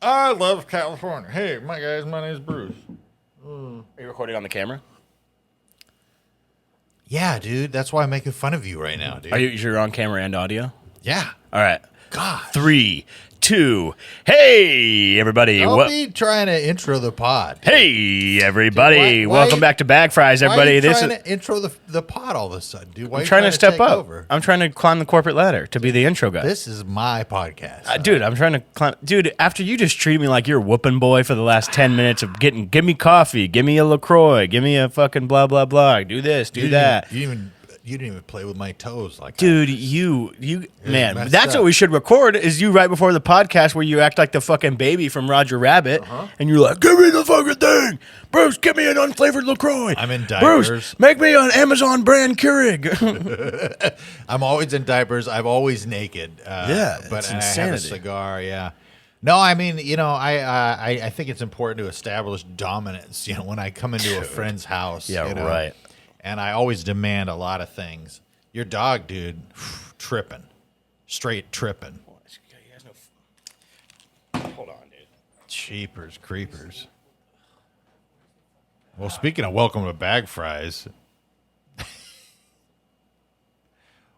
I love California. Hey, my name's Bruce. Are you recording on the camera? Yeah, dude. That's why I'm making fun of you right now, dude. You're on camera and audio? Yeah. All right. God. 3, 2. Hey, everybody. Don't be trying to intro the pod. Hey, everybody. Dude, why Welcome back to Bag Fries, everybody. Why are you trying to intro the pod all of a sudden, dude? Why are I'm you trying to step take up. over? I'm trying to climb the corporate ladder to be the intro guy. This is my podcast. Dude, I'm trying to climb. Dude, after you just treated me like you're a whooping boy for the last 10 minutes of give me coffee, give me a LaCroix, give me a fucking blah, blah, blah, do this, do that. You didn't even play with my toes like Dude, that. you man, messed that's up. what we should record is you right before the podcast where you act like the fucking baby from Roger Rabbit and you're like, give me the fucking thing. Bruce, give me an unflavored LaCroix. I'm in diapers. Bruce, make me an Amazon brand Keurig. I'm always in diapers. I'm always naked. Yeah, but it's I have a insanity. cigar. Yeah. No, I mean, I think it's important to establish dominance. When I come into a friend's house. Yeah, right. And I always demand a lot of things. Your dog, dude, tripping, straight tripping. Hold on, dude. Cheapers, creepers. Well, speaking of welcome to Bag Fries.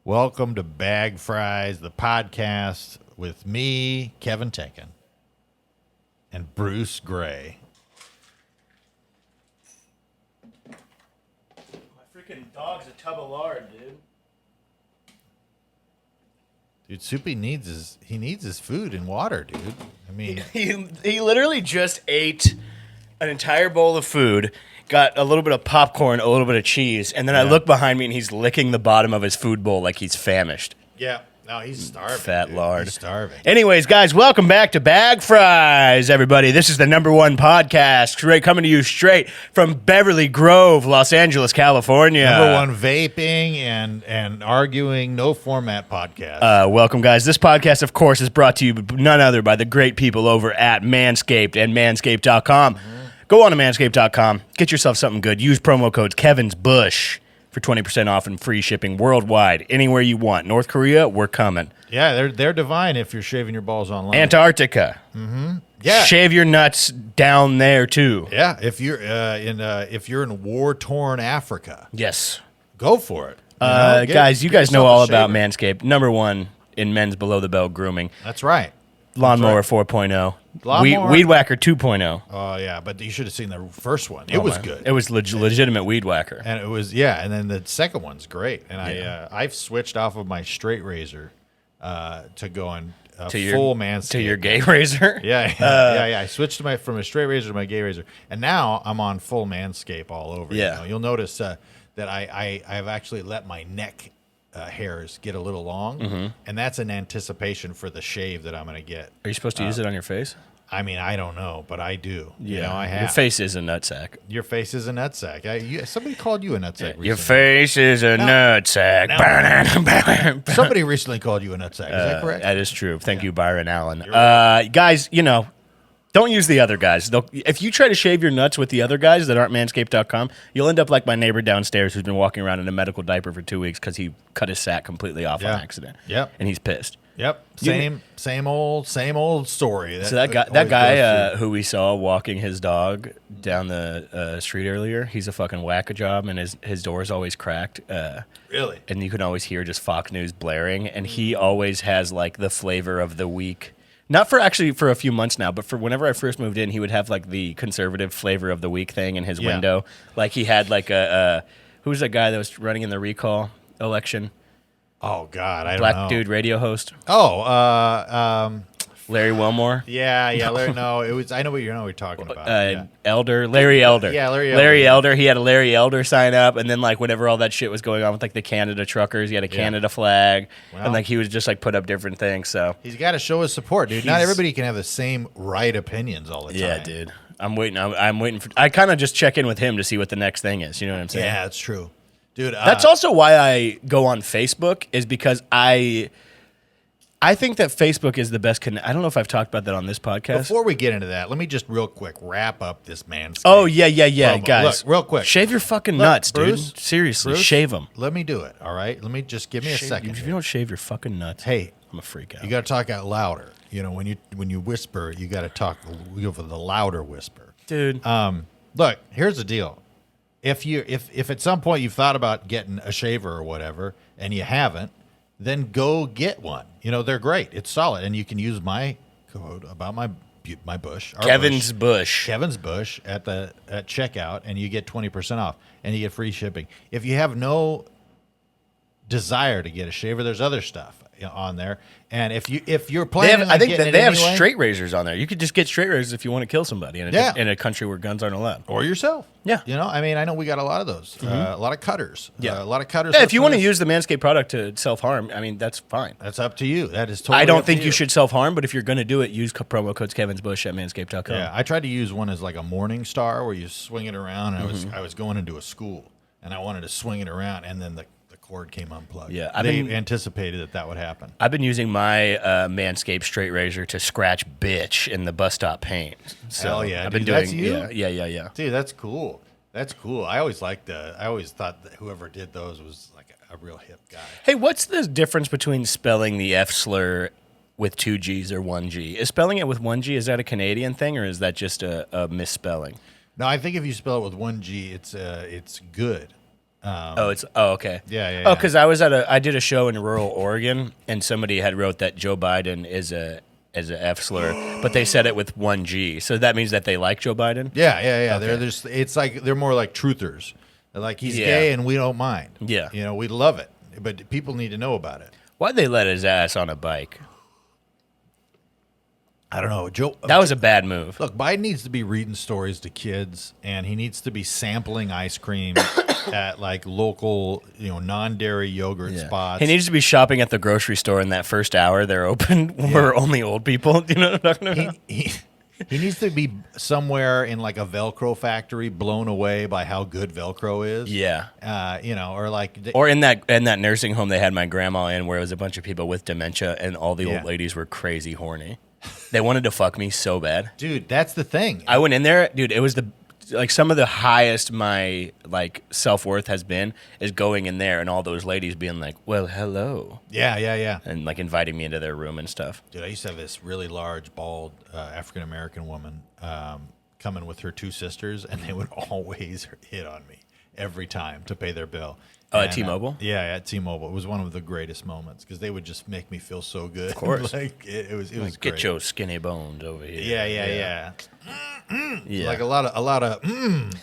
Welcome to Bag Fries, the podcast with me, Kevin Tenkin, and Bruce Gray. My freaking dog's a tub of lard, dude. Dude, Soupy needs his food and water, dude. I mean, He literally just ate an entire bowl of food, got a little bit of popcorn, a little bit of cheese, and then I look behind me and he's licking the bottom of his food bowl like he's famished. yeah, no, he's starving. Fat dude. lard. He's starving. Anyways, guys, welcome back to Bag Fries, everybody. This is the #1 podcast coming to you straight from Beverly Grove, Los Angeles, California. #1 vaping and arguing, no format podcast. Welcome, guys. This podcast, of course, is brought to you none other by the great people over at Manscaped and Manscaped.com. Go on to Manscaped.com. Get yourself something good. Use promo code Kevin's Bush for 20% off and free shipping worldwide, anywhere you want. North Korea, we're coming. Yeah, they're divine if you're shaving your balls online. Antarctica. Yeah. Shave your nuts down there, too. Yeah, if you're in war-torn Africa, Yes. go for it. Guys, you guys know yourself all a about shaver. Manscaped. #1 in men's below-the-belt grooming. That's right. Lawnmower 4.0. Lawnmower. Weed Whacker 2.0. Oh yeah, but you should have seen the first one. It was good. It was legitimate Weed Whacker. And it was and then the second one's great. And I've switched off of my straight razor to going full Manscaped. To your gay razor? Yeah. I switched from a straight razor to my gay razor, and now I'm on full Manscaped all over. Yeah. You'll notice that I've actually let my neck hairs get a little long, and that's an anticipation for the shave that I'm going to get. Are you supposed to use it on your face? I mean, I don't know, but I do. I have. Your face is a nutsack. Your face is a nutsack. Somebody called you a nutsack recently. Your face is a nutsack. Somebody recently called you a nutsack. Is that correct? That is true. Thank you, Byron Allen. Guys, don't use the other guys. If you try to shave your nuts with the other guys that aren't manscaped.com, you'll end up like my neighbor downstairs who's been walking around in a medical diaper for 2 weeks because he cut his sack completely off on accident. Yep. And he's pissed. Yep. Same old story. So that guy who we saw walking his dog down the street earlier, he's a fucking whack-a-job, and his door is always cracked. Really? And you can always hear just Fox News blaring, and he always has like the flavor of the week. Not for a few months now, but for whenever I first moved in, he would have like the conservative flavor of the week thing in his window. Like he had like who's that guy that was running in the recall election? Oh God, I don't know. Black dude radio host. Oh, Larry Wilmore. yeah. Larry, no, it was. I know what you're talking about. Yeah. Larry Elder. Yeah, Larry Elder. Larry Elder. He had a Larry Elder sign up, and then like whenever all that shit was going on with like the Canada truckers, he had a Canada flag, Well, and like he was just like put up different things. So He's got to show his support, dude. Not everybody can have the same right opinions all the time. yeah, dude. I'm waiting. I'm waiting for. I kind of just check in with him to see what the next thing is. You know what I'm saying? Yeah, that's true, dude. That's also why I go on Facebook, is because I think that Facebook is the best. I don't know if I've talked about that on this podcast. Before we get into that, let me just real quick wrap up this Manscaped. Oh yeah, promo. guys. Look, real quick. Shave your fucking Look, nuts, Bruce, dude. Seriously, Bruce, shave them. Let me do it. All right. Let me just give me a second. If here. you don't shave your fucking nuts, Hey, I'm a freak out. You got to talk out louder. When you whisper, you got to talk with the louder whisper. Dude. Look, here's the deal. If at some point you've thought about getting a shaver or whatever and you haven't, then go get one. They're great. It's solid, and you can use my code about my bush. Kevin's Bush. Kevin's Bush at checkout, and you get 20% off, and you get free shipping. If you have no desire to get a shaver, there's other stuff on there. And if you're planning, I think getting that it they have anyway, straight razors on there. You could just get straight razors if you want to kill somebody in a country where guns aren't allowed. or yourself. Yeah. I know we got a lot of those. A lot of cutters. Yeah. A lot of cutters. Yeah, if you want to use the Manscaped product to self-harm, I mean, that's fine. that's up to you. That is totally. I don't up think to you should self-harm, but if you're going to do it, use promo codes Kevin's Bush at manscaped.com. Yeah, I tried to use one as like a morning star where you swing it around. And I was going into a school and I wanted to swing it around, and then the cord came unplugged. Yeah, they anticipated that would happen. I've been using my Manscaped straight razor to scratch bitch in the bus stop paint. So Hell yeah, I've been dude, doing. that's you? Yeah. Dude, that's cool. That's cool. I always thought that whoever did those was like a real hip guy. Hey, what's the difference between spelling the F slur with 2 G's or 1 G? Is spelling it with 1 G, is that a Canadian thing, or is that just a misspelling? No, I think if you spell it with 1 G, it's good. Okay. Yeah. Oh, because I did a show in rural Oregon, and somebody had wrote that Joe Biden is a F slur, but they said it with 1 G. So that means that they like Joe Biden? Yeah. Okay. It's like they're more like truthers. They're like, he's Yeah. gay and we don't mind. Yeah. We love it, but people need to know about it. Why'd they let his ass on a bike? I don't know, Joe. That was a bad move. Look, Biden needs to be reading stories to kids, and he needs to be sampling ice cream at like local, non-dairy yogurt spots. He needs to be shopping at the grocery store in that first hour they're open where only old people. You know what I'm talking about? He needs to be somewhere in like a Velcro factory, blown away by how good Velcro is. Yeah. Or like, Or in that nursing home they had my grandma in, where it was a bunch of people with dementia, and all the old ladies were crazy horny. They wanted to fuck me so bad. dude, that's the thing. I went in there, dude. It was some of the highest my self-worth has been is going in there and all those ladies being like, well, hello. Yeah. And inviting me into their room and stuff. Dude, I used to have this really large, bald African-American woman coming with her 2 sisters, and they would always hit on me every time to pay their bill. Oh, at T-Mobile? Yeah, at T-Mobile. It was one of the greatest moments because they would just make me feel so good. Of course. it was great. Get your skinny bones over here. Yeah. Yeah. Like a lot of.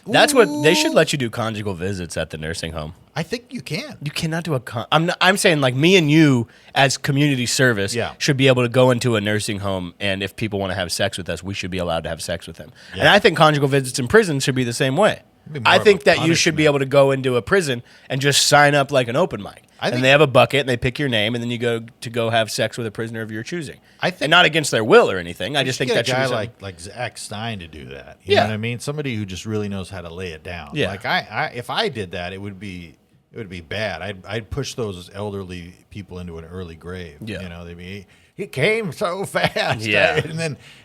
That's what they should let you do conjugal visits at the nursing home. I think you can. You cannot do I'm saying like me and you as community service should be able to go into a nursing home, and if people want to have sex with us, we should be allowed to have sex with them. Yeah. And I think conjugal visits in prison should be the same way. I think that you should be able to go into a prison and just sign up like an open mic. And they have a bucket and they pick your name, and then you go have sex with a prisoner of your choosing. And not against their will or anything. I just think that should be something. Like Zach Stein to do that. You know what I mean? Somebody who just really knows how to lay it down. Yeah. Like if I did that, it would be bad. I'd push those elderly people into an early grave. Yeah. They'd be, he came so fast. Yeah.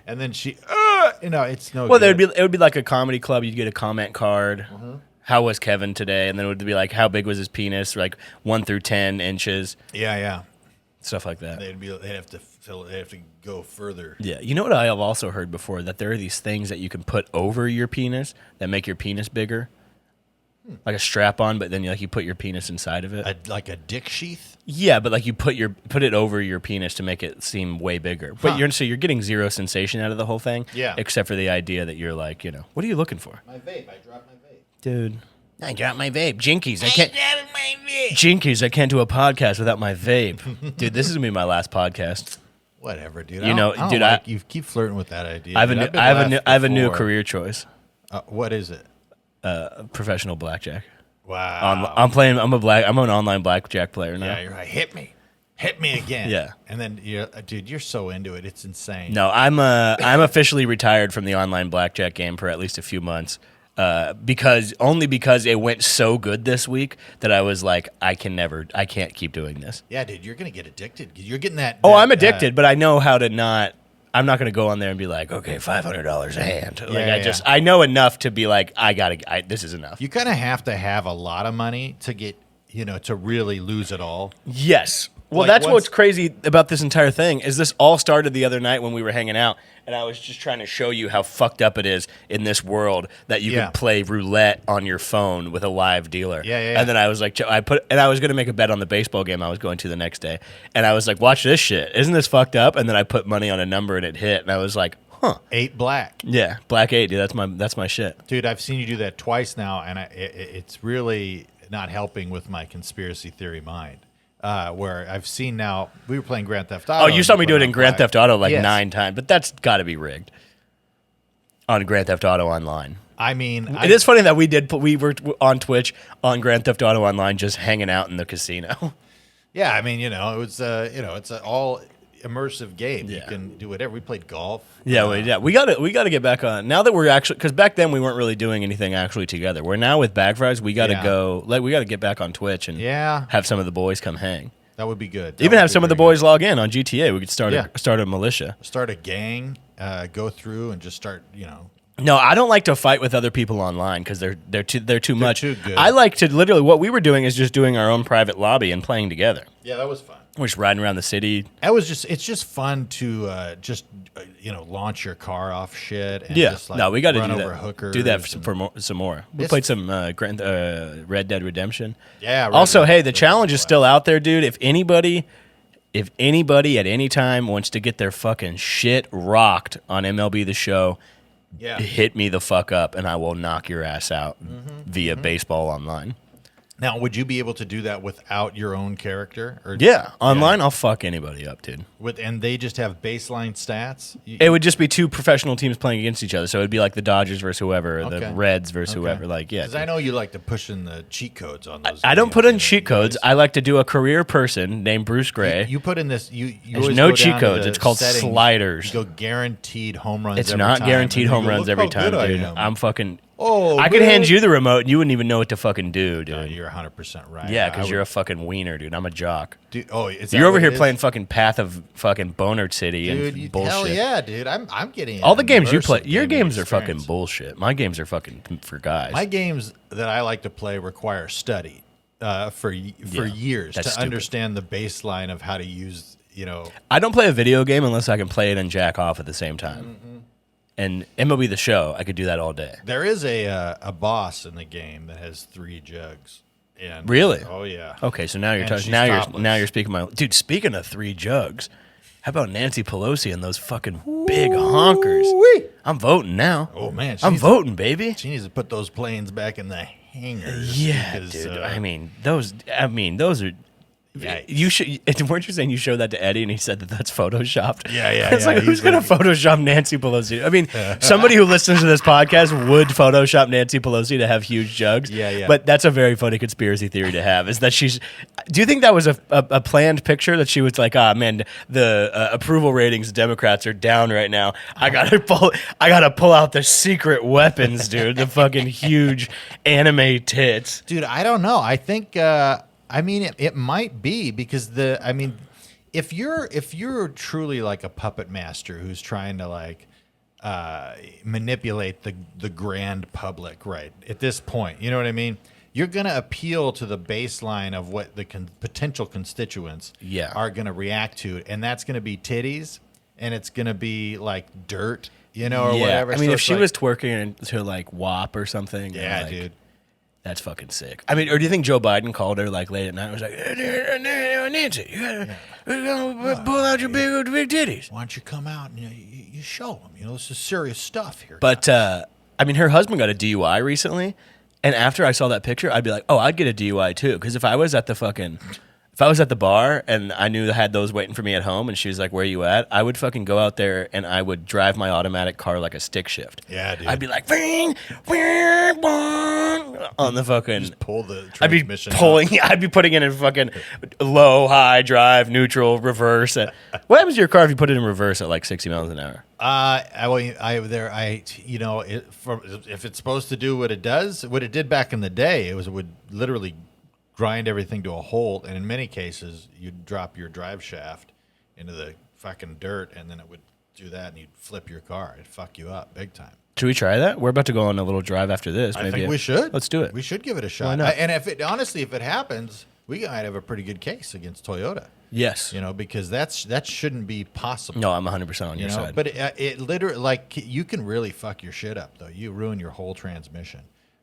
And then she, it's no. Well, good. it would be like a comedy club. You'd get a comment card. How was Kevin today? And then it would be like, how big was his penis? Like 1 through 10 inches. Yeah. Stuff like that. They'd have to go further. Yeah. You know what I have also heard before? That there are these things that you can put over your penis that make your penis bigger. Like a strap on, but then you put your penis inside of it. Like a dick sheath? Yeah, but like you put it over your penis to make it seem way bigger. But you're getting zero sensation out of the whole thing. Yeah. Except for the idea that you're like, what are you looking for? My vape. I dropped my vape. Dude. I dropped my vape. Jinkies. Jinkies, I can't do a podcast without my vape. Dude, this is gonna be my last podcast. Whatever, dude. You keep flirting with that idea. I have a new career choice. What is it? Professional blackjack. Wow. I'm an online blackjack player now. Yeah, you're right. Hit me again. Yeah. And then you're so into it. It's insane. No, I'm officially retired from the online blackjack game for at least a few months. Because it went so good this week that I was like, I can't keep doing this. Yeah, dude, you're gonna get addicted. You're getting that. I'm addicted, but I know how to not. I'm not gonna go on there and be like, okay, $500 a hand. I know enough to be like, this is enough. You kind of have to have a lot of money to get, to really lose it all. Yes. Well, like, that's once- what's crazy about this entire thing is this all started the other night when we were hanging out, and I was just trying to show you how fucked up it is in this world that you Yeah. can play roulette on your phone with a live dealer. Yeah. And then I was like, I was going to make a bet on the baseball game I was going to the next day, and I was like, watch this shit. Isn't this fucked up? And then I put money on a number and it hit, and I was like, huh. 8 black. Yeah, black 8, dude. That's my shit. Dude, I've seen you do that twice now, and it's really not helping with my conspiracy theory mind. Where I've seen now, we were playing Grand Theft Auto. Oh, you saw and me put do it on in Grand black. Theft Auto like Yes. 9 times, but that's got to be rigged on Grand Theft Auto Online. I mean, It is funny that we were on Twitch on Grand Theft Auto Online just hanging out in the casino. Yeah, I mean, it was, it's an all immersive game. You Yeah. can do whatever. We played golf. We got to get back on. Now that we're actually, cuz back then we weren't really doing anything actually together. We're now with Bagfries, we got to Yeah. we got to get back on Twitch and Yeah, have some of the boys come hang. that would be good. That Even would have be some of the very boys log in on GTA. We could start Yeah. start a militia. good. Start a gang, go through and just start, No, I don't like to fight with other people online because they're too much. too good. I like to literally what we were doing is just doing our own private lobby and playing together. Yeah, that was fun. We're just riding around the city. It's just fun to launch your car off shit. And Yeah, just, like, no, we got to run do over that. hookers. Do that and- for some more. We It's- played some Red Dead Redemption. Yeah. Also, Red hey, Dead the was challenge is blast. still out there, dude. If anybody at any time wants to get their fucking shit rocked on MLB The Show, Yeah. hit me the fuck up, and I will knock your ass out via Baseball Online. Now, would you be able to do that without your own character? Or Yeah, online, I'll fuck anybody up, dude. and they just have baseline stats. It would just be two professional teams playing against each other, so it'd be like the Dodgers versus whoever, or the Okay. Reds versus whoever. Like, yeah. Because I know you like to push in the cheat codes on those. I don't games, put in you know, cheat you codes. always- I like to do a career person named Bruce Gray. You put in this. You There's always no go cheat down to codes. the It's called settings, sliders. You go guaranteed home runs. It's every not time, guaranteed and you home go, runs "Look every how time, good I dude. am." I'm fucking. Oh, I could man. hand you the remote, and you wouldn't even know what to fucking do, dude. You're 100% right. Yeah, I because would you're a fucking wiener, dude. I'm a jock. do. Oh, is that You're over what here it is? playing fucking Path of fucking Bonard City Dude, and you, bullshit. hell yeah, dude. I'm getting All the games you immersive play, your gaming games are fucking experience. bullshit. My games are fucking for guys. My games that I like to play require study for years to that's stupid. understand the baseline of how to use. I don't play a video game unless I can play it and jack off at the same time. And MLB The Show, I could do that all day. There is a boss in the game that has 3 jugs. And Really? Oh yeah. Okay, so now you're And talking. she's Now topless. you're speaking my dude. Speaking of 3 jugs, how about Nancy Pelosi and those fucking big honkers? Ooh-wee. I'm voting now. Oh man, I'm voting, baby. She needs to put those planes back in the hangars. Yeah, because, dude. I mean, those are. Yeah. You should. Weren't you saying you showed that to Eddie and he said that that's photoshopped? Yeah, yeah, It's yeah. like who's He's gonna like- Photoshop Nancy Pelosi? I mean, somebody who listens to this podcast would Photoshop Nancy Pelosi to have huge jugs. Yeah, yeah. But that's a very funny conspiracy theory to have. Is that she's? Do you think that was a planned picture that she was like, ah, man, the approval ratings of Democrats are down right now. I gotta pull out the secret weapons, dude. The fucking huge anime tits. dude, I don't know. I think it might be because if you're truly like a puppet master who's trying to like manipulate the grand public, right? At this point, you know what I mean? You're going to appeal to the baseline of what the potential constituents Yeah. are going to react to, and that's going to be titties, and it's going to be like dirt, or whatever. I mean, So if it's she like- was twerking to like WAP or something, yeah, like, dude. that's fucking sick. I mean, or do you think Joe Biden called her like late at night and was like, Nancy, you gotta pull out your big titties? Why don't you come out and you show them? This is serious stuff here. But I mean, her husband got a DUI recently, and after I saw that picture, I'd be like, oh, I'd get a DUI too, because if I was at the bar and I knew I had those waiting for me at home, and she was like, "Where you at?" I would fucking go out there and I would drive my automatic car like a stick shift. Yeah, dude. I'd be like, "Ving, ving, bong," on the fucking. pull the I'd be transmission out. pulling. I'd be putting it in fucking low, high, drive, neutral, reverse. What happens to your car if you put it in reverse at like 60 miles an hour? If it's supposed to do what it does, what it did back in the day, it would literally grind everything to a halt, and in many cases, you'd drop your drive shaft into the fucking dirt, and then it would do that, and you'd flip your car. It'd fuck you up big time. Should we try that? We're about to go on a little drive after this. I think we should. Let's do it. We should give it a shot. Why not? And if it happens, we might have a pretty good case against Toyota. Yes. Because that shouldn't be possible. No, I'm 100% on your side. But it literally, like, you can really fuck your shit up though. You ruin your whole transmission.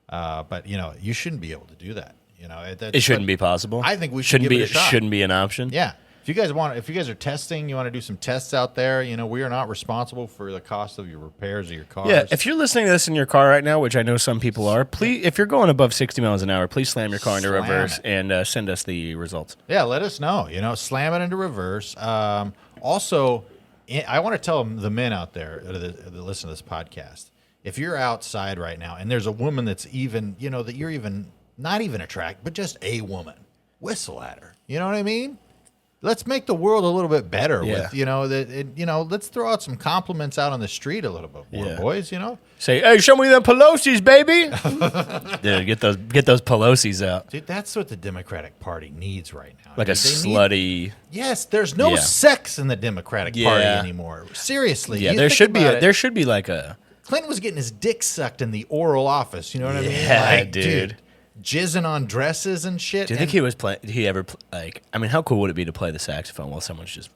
But you shouldn't be able to do that. It shouldn't be possible. I think we should give it a shot. Shouldn't be an option. Yeah. If you guys are testing, you want to do some tests out there, we are not responsible for the cost of your repairs of your cars. Yeah, if you're listening to this in your car right now, which I know some people are, please, if you're going above 60 miles an hour, please slam your car into reverse and send us the results. Yeah, let us know. Slam it into reverse. Also, I want to tell the men out there that listen to this podcast, if you're outside right now and there's a woman that's even, that you're even not even attracted, but just a woman, whistle at her. You know what I mean? Let's make the world a little bit better with, let's throw out some compliments out on the street a little bit more, boys, Say, hey, show me them Pelosi's, baby. Dude, get those Pelosi's out. Dude, that's what the Democratic Party needs right now. Like a slutty. Yes, there's no sex in the Democratic Party anymore. Seriously. Yeah, there should be like a Clinton was getting his dick sucked in the Oral Office, you know what I mean? Yeah, dude. Jizzing on dresses and shit. Do you think he was how cool would it be to play the saxophone while someone's just...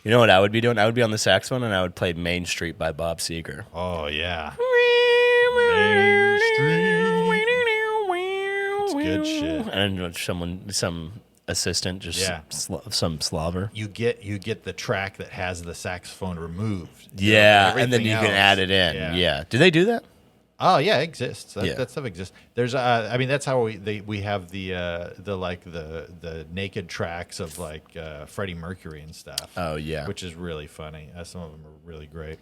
You know what I would be doing? I would be on the saxophone and I would play Main Street by Bob Seger. Oh, yeah. Main Street. It's good shit. And some assistant, just some slobber. You get the track that has the saxophone removed. Yeah, and then you can add it in. Yeah. Do they do that? Oh yeah, it exists. That stuff exists. There's, that's how we have the naked tracks of like Freddie Mercury and stuff. Oh yeah, which is really funny. Some of them are really great.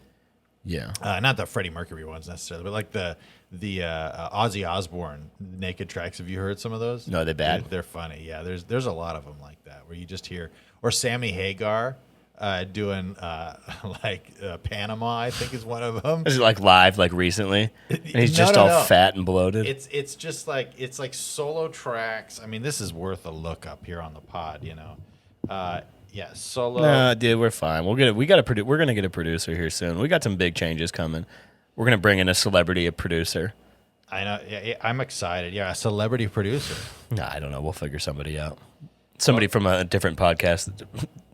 Yeah, not the Freddie Mercury ones necessarily, but like the Ozzy Osbourne naked tracks. Have you heard some of those? No, they're bad. They're funny. Yeah, there's a lot of them like that where you just hear, or Sammy Hagar. Doing Panama, I think is one of them. Is it like live, like recently? And he's just all fat and bloated. It's just like solo tracks. I mean, this is worth a look up here on the pod, solo. Nah, dude, we're fine. We're gonna get a producer here soon. We got some big changes coming. We're gonna bring in a producer. I know. Yeah, I'm excited. Yeah, a celebrity producer. Nah, I don't know. We'll figure somebody out. Somebody from a different podcast.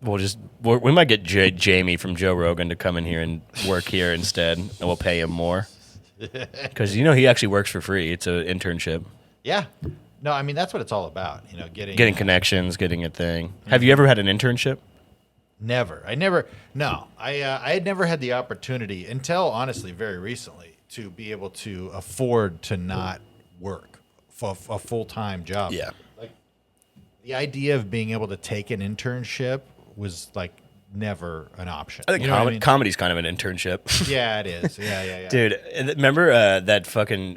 We might get Jamie from Joe Rogan to come in here and work here instead, and we'll pay him more. Because he actually works for free. It's an internship. Yeah. No, I mean that's what it's all about. Getting connections, getting a thing. Mm-hmm. Have you ever had an internship? Never. I had never had the opportunity until honestly very recently to be able to afford to not work for a full-time job. Yeah. The idea of being able to take an internship was like never an option. I think comedy's kind of an internship. Yeah, it is. Yeah. Dude, remember that fucking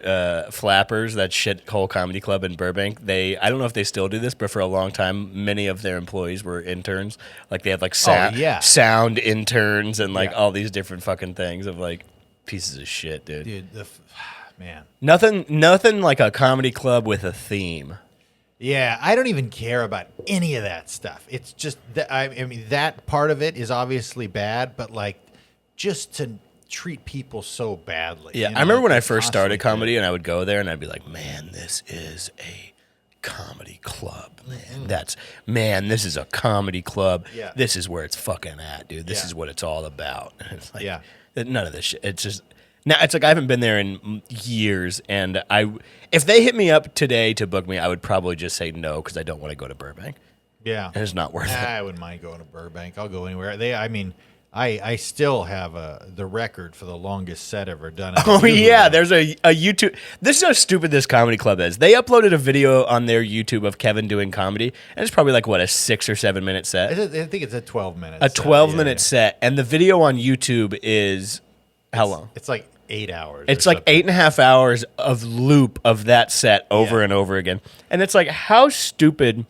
Flappers, that shithole comedy club in Burbank? I don't know if they still do this, but for a long time, many of their employees were interns. Like they had like sound interns and like all these different fucking things of like pieces of shit, dude. Dude, man. Nothing like a comedy club with a theme. Yeah, I don't even care about any of that stuff. It's just that I mean that part of it is obviously bad, but like just to treat people so badly. Yeah, I remember when I first started comedy, and I would go there, and I'd be like, "Man, this is a comedy club, man. This is a comedy club. Yeah. This is where it's fucking at, dude. This is what it's all about." And it's like, none of this shit. It's just. Now, it's like I haven't been there in years, and if they hit me up today to book me, I would probably just say no because I don't want to go to Burbank. Yeah. And it's not worth it. I wouldn't mind going to Burbank. I'll go anywhere. I still have the record for the longest set ever done. Oh, yeah. There's a YouTube. This is how stupid this comedy club is. They uploaded a video on their YouTube of Kevin doing comedy, and it's probably like, a 6 or 7 minute set? I think it's a 12-minute set. A 12-minute set, and the video on YouTube is how long? It's like 8 hours. It's like 8.5 hours of loop of that set over and over again. And it's like, how stupid.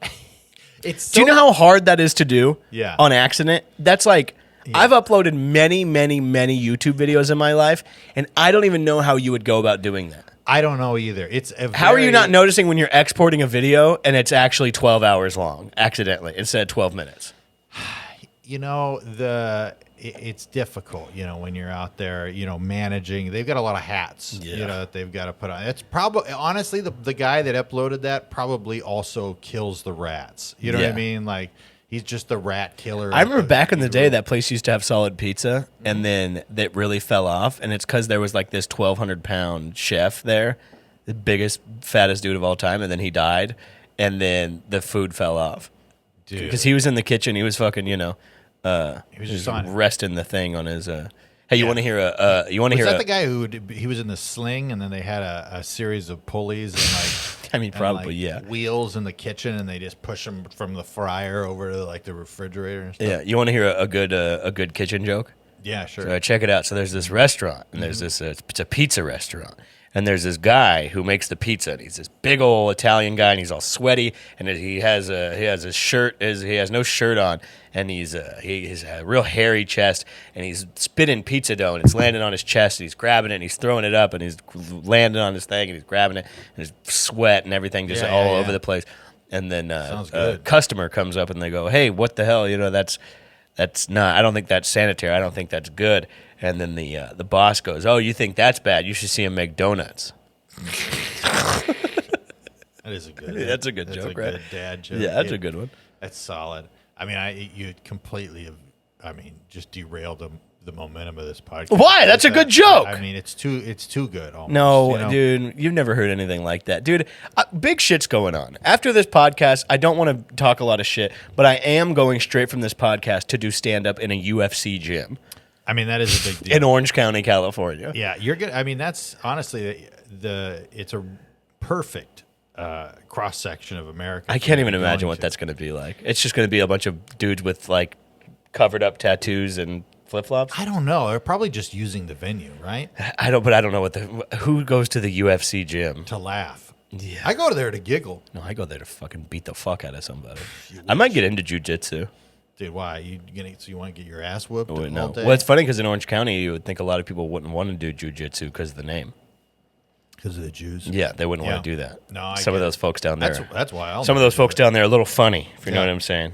Do you know how hard that is to do? Yeah. On accident? That's like, I've uploaded many, many, many YouTube videos in my life, and I don't even know how you would go about doing that. I don't know either. How are you not noticing when you're exporting a video and it's actually 12 hours long, accidentally, instead of 12 minutes? you know, it's difficult, you know, when you're out there, you know, managing. They've got a lot of hats, you know, that they've got to put on. It's probably, honestly, the guy that uploaded that probably also kills the rats. You know what I mean? Like, he's just the rat killer. I remember back in the day, that place used to have solid pizza, and then that really fell off, and it's because there was like this 1,200-pound chef there, the biggest, fattest dude of all time, and then he died, and then the food fell off. Dude. Because he was in the kitchen, he was fucking, you know, he was just resting the thing on his. Hey, you want to hear a? You want to hear? Was that the guy who he was in the sling, and then they had a series of pulleys and like. I mean, probably wheels in the kitchen, and they just push them from the fryer over to like the refrigerator and stuff. Yeah, you want to hear a good kitchen joke? Yeah, sure. So check it out. So there's this restaurant, and there's this. It's a pizza restaurant. And there's this guy who makes the pizza, and he's this big old Italian guy, and he's all sweaty, and he has his shirt he has no shirt on, and he has a real hairy chest, and he's spitting pizza dough, and it's landing on his chest, and he's grabbing it, and he's throwing it up, and he's landing on his thing, and he's grabbing it, and his sweat and everything just all over the place. And then a customer comes up, and they go, "Hey, what the hell? You know, that's not. I don't think that's sanitary. I don't think that's good." And then the boss goes, "Oh, you think that's bad? You should see him make donuts." That is a good. That's a good joke, right? Good dad joke. Yeah, that's a good one. That's solid. I mean, you completely have. I mean, just derailed the momentum of this podcast. Why? That's a good joke. I mean, it's too good. Almost, no, you know? Dude, you've never heard anything like that, dude. Big shit's going on. After this podcast, I don't want to talk a lot of shit, but I am going straight from this podcast to do stand up in a UFC gym. I mean, that is a big deal. In Orange County, California. Yeah, you're good. I mean, that's honestly it's a perfect cross section of America. I can't even imagine what that's going to be like. It's just going to be a bunch of dudes with like covered up tattoos and flip flops. I don't know. They're probably just using the venue, right? I don't know who goes to the UFC gym to laugh. Yeah, I go there to giggle. No, I go there to fucking beat the fuck out of somebody. I might get into jujitsu. Dude, why? You want to get your ass whooped all day? Well, it's funny because in Orange County, you would think a lot of people wouldn't want to do jujitsu because of the name. Because of the Jews? Yeah, they wouldn't want to do that. No, some of those folks down there. That's why. Some of those folks down there are a little funny, if you know what I'm saying.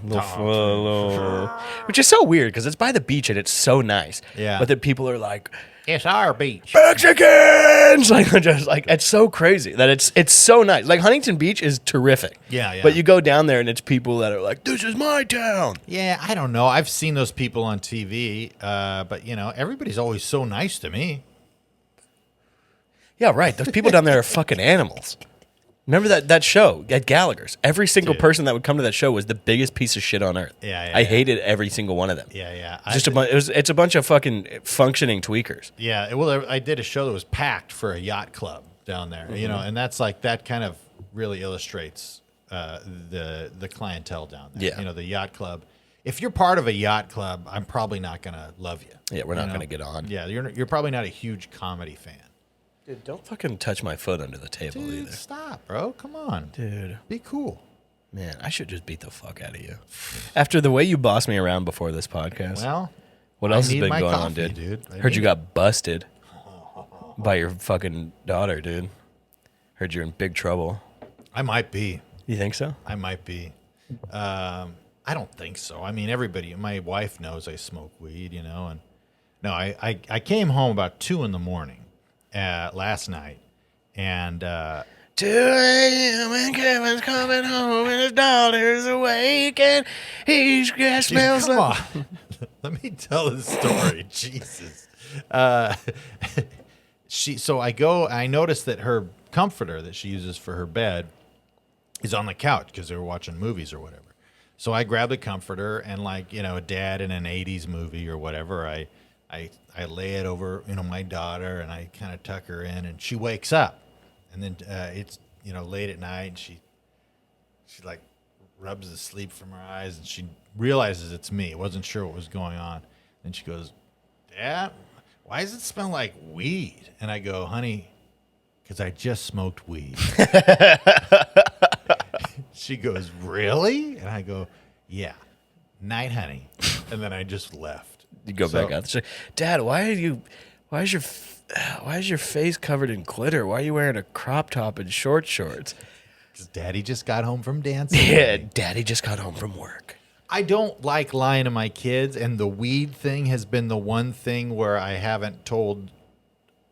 Which is so weird because it's by the beach and it's so nice. Yeah. But then people are like, "It's our beach." Mexicans! Like, just like, it's so crazy that it's so nice. Like, Huntington Beach is terrific. Yeah. But you go down there and it's people that are like, "This is my town." Yeah, I don't know. I've seen those people on TV, but, you know, everybody's always so nice to me. Yeah, right. Those people down there are fucking animals. Remember that show at Gallagher's? Every single person that would come to that show was the biggest piece of shit on earth. I hated every single one of them. Yeah. It's a bunch of fucking functioning tweakers. Yeah. Well, I did a show that was packed for a yacht club down there, you know, and that's like that kind of really illustrates the clientele down there. Yeah. You know, the yacht club. If you're part of a yacht club, I'm probably not going to love you. Yeah, we're not going to get on. Yeah, you're probably not a huge comedy fan. Dude, don't fucking touch my foot under the table either. Stop, bro. Come on. Dude. Be cool. Man, I should just beat the fuck out of you. After the way you bossed me around before this podcast. Well, what else has been going on, dude? Heard you got busted by your fucking daughter, dude. Heard you're in big trouble. I might be. You think so? I might be. I don't think so. I mean, my wife knows I smoke weed, you know, and no, I came home about 2 a.m. Last night, and 2 a.m. and Kevin's coming home and his daughter's awake and he smells come on. Let me tell the story. Jesus. I noticed that her comforter that she uses for her bed is on the couch because they were watching movies or whatever. So I grabbed the comforter and, like, you know, a dad in an 80s movie or whatever, I lay it over, you know, my daughter, and I kind of tuck her in, and she wakes up, and then it's, you know, late at night, and she like rubs the sleep from her eyes, and she realizes it's me. Wasn't sure what was going on, and she goes, "Dad, why does it smell like weed?" And I go, "Honey, because I just smoked weed." She goes, "Really?" And I go, "Yeah, night, honey." And then I just left. You go back out. Like, Dad, why is your face covered in glitter? Why are you wearing a crop top and short shorts? Because Daddy just got home from dancing. Yeah, Daddy just got home from work. I don't like lying to my kids, and the weed thing has been the one thing where I haven't told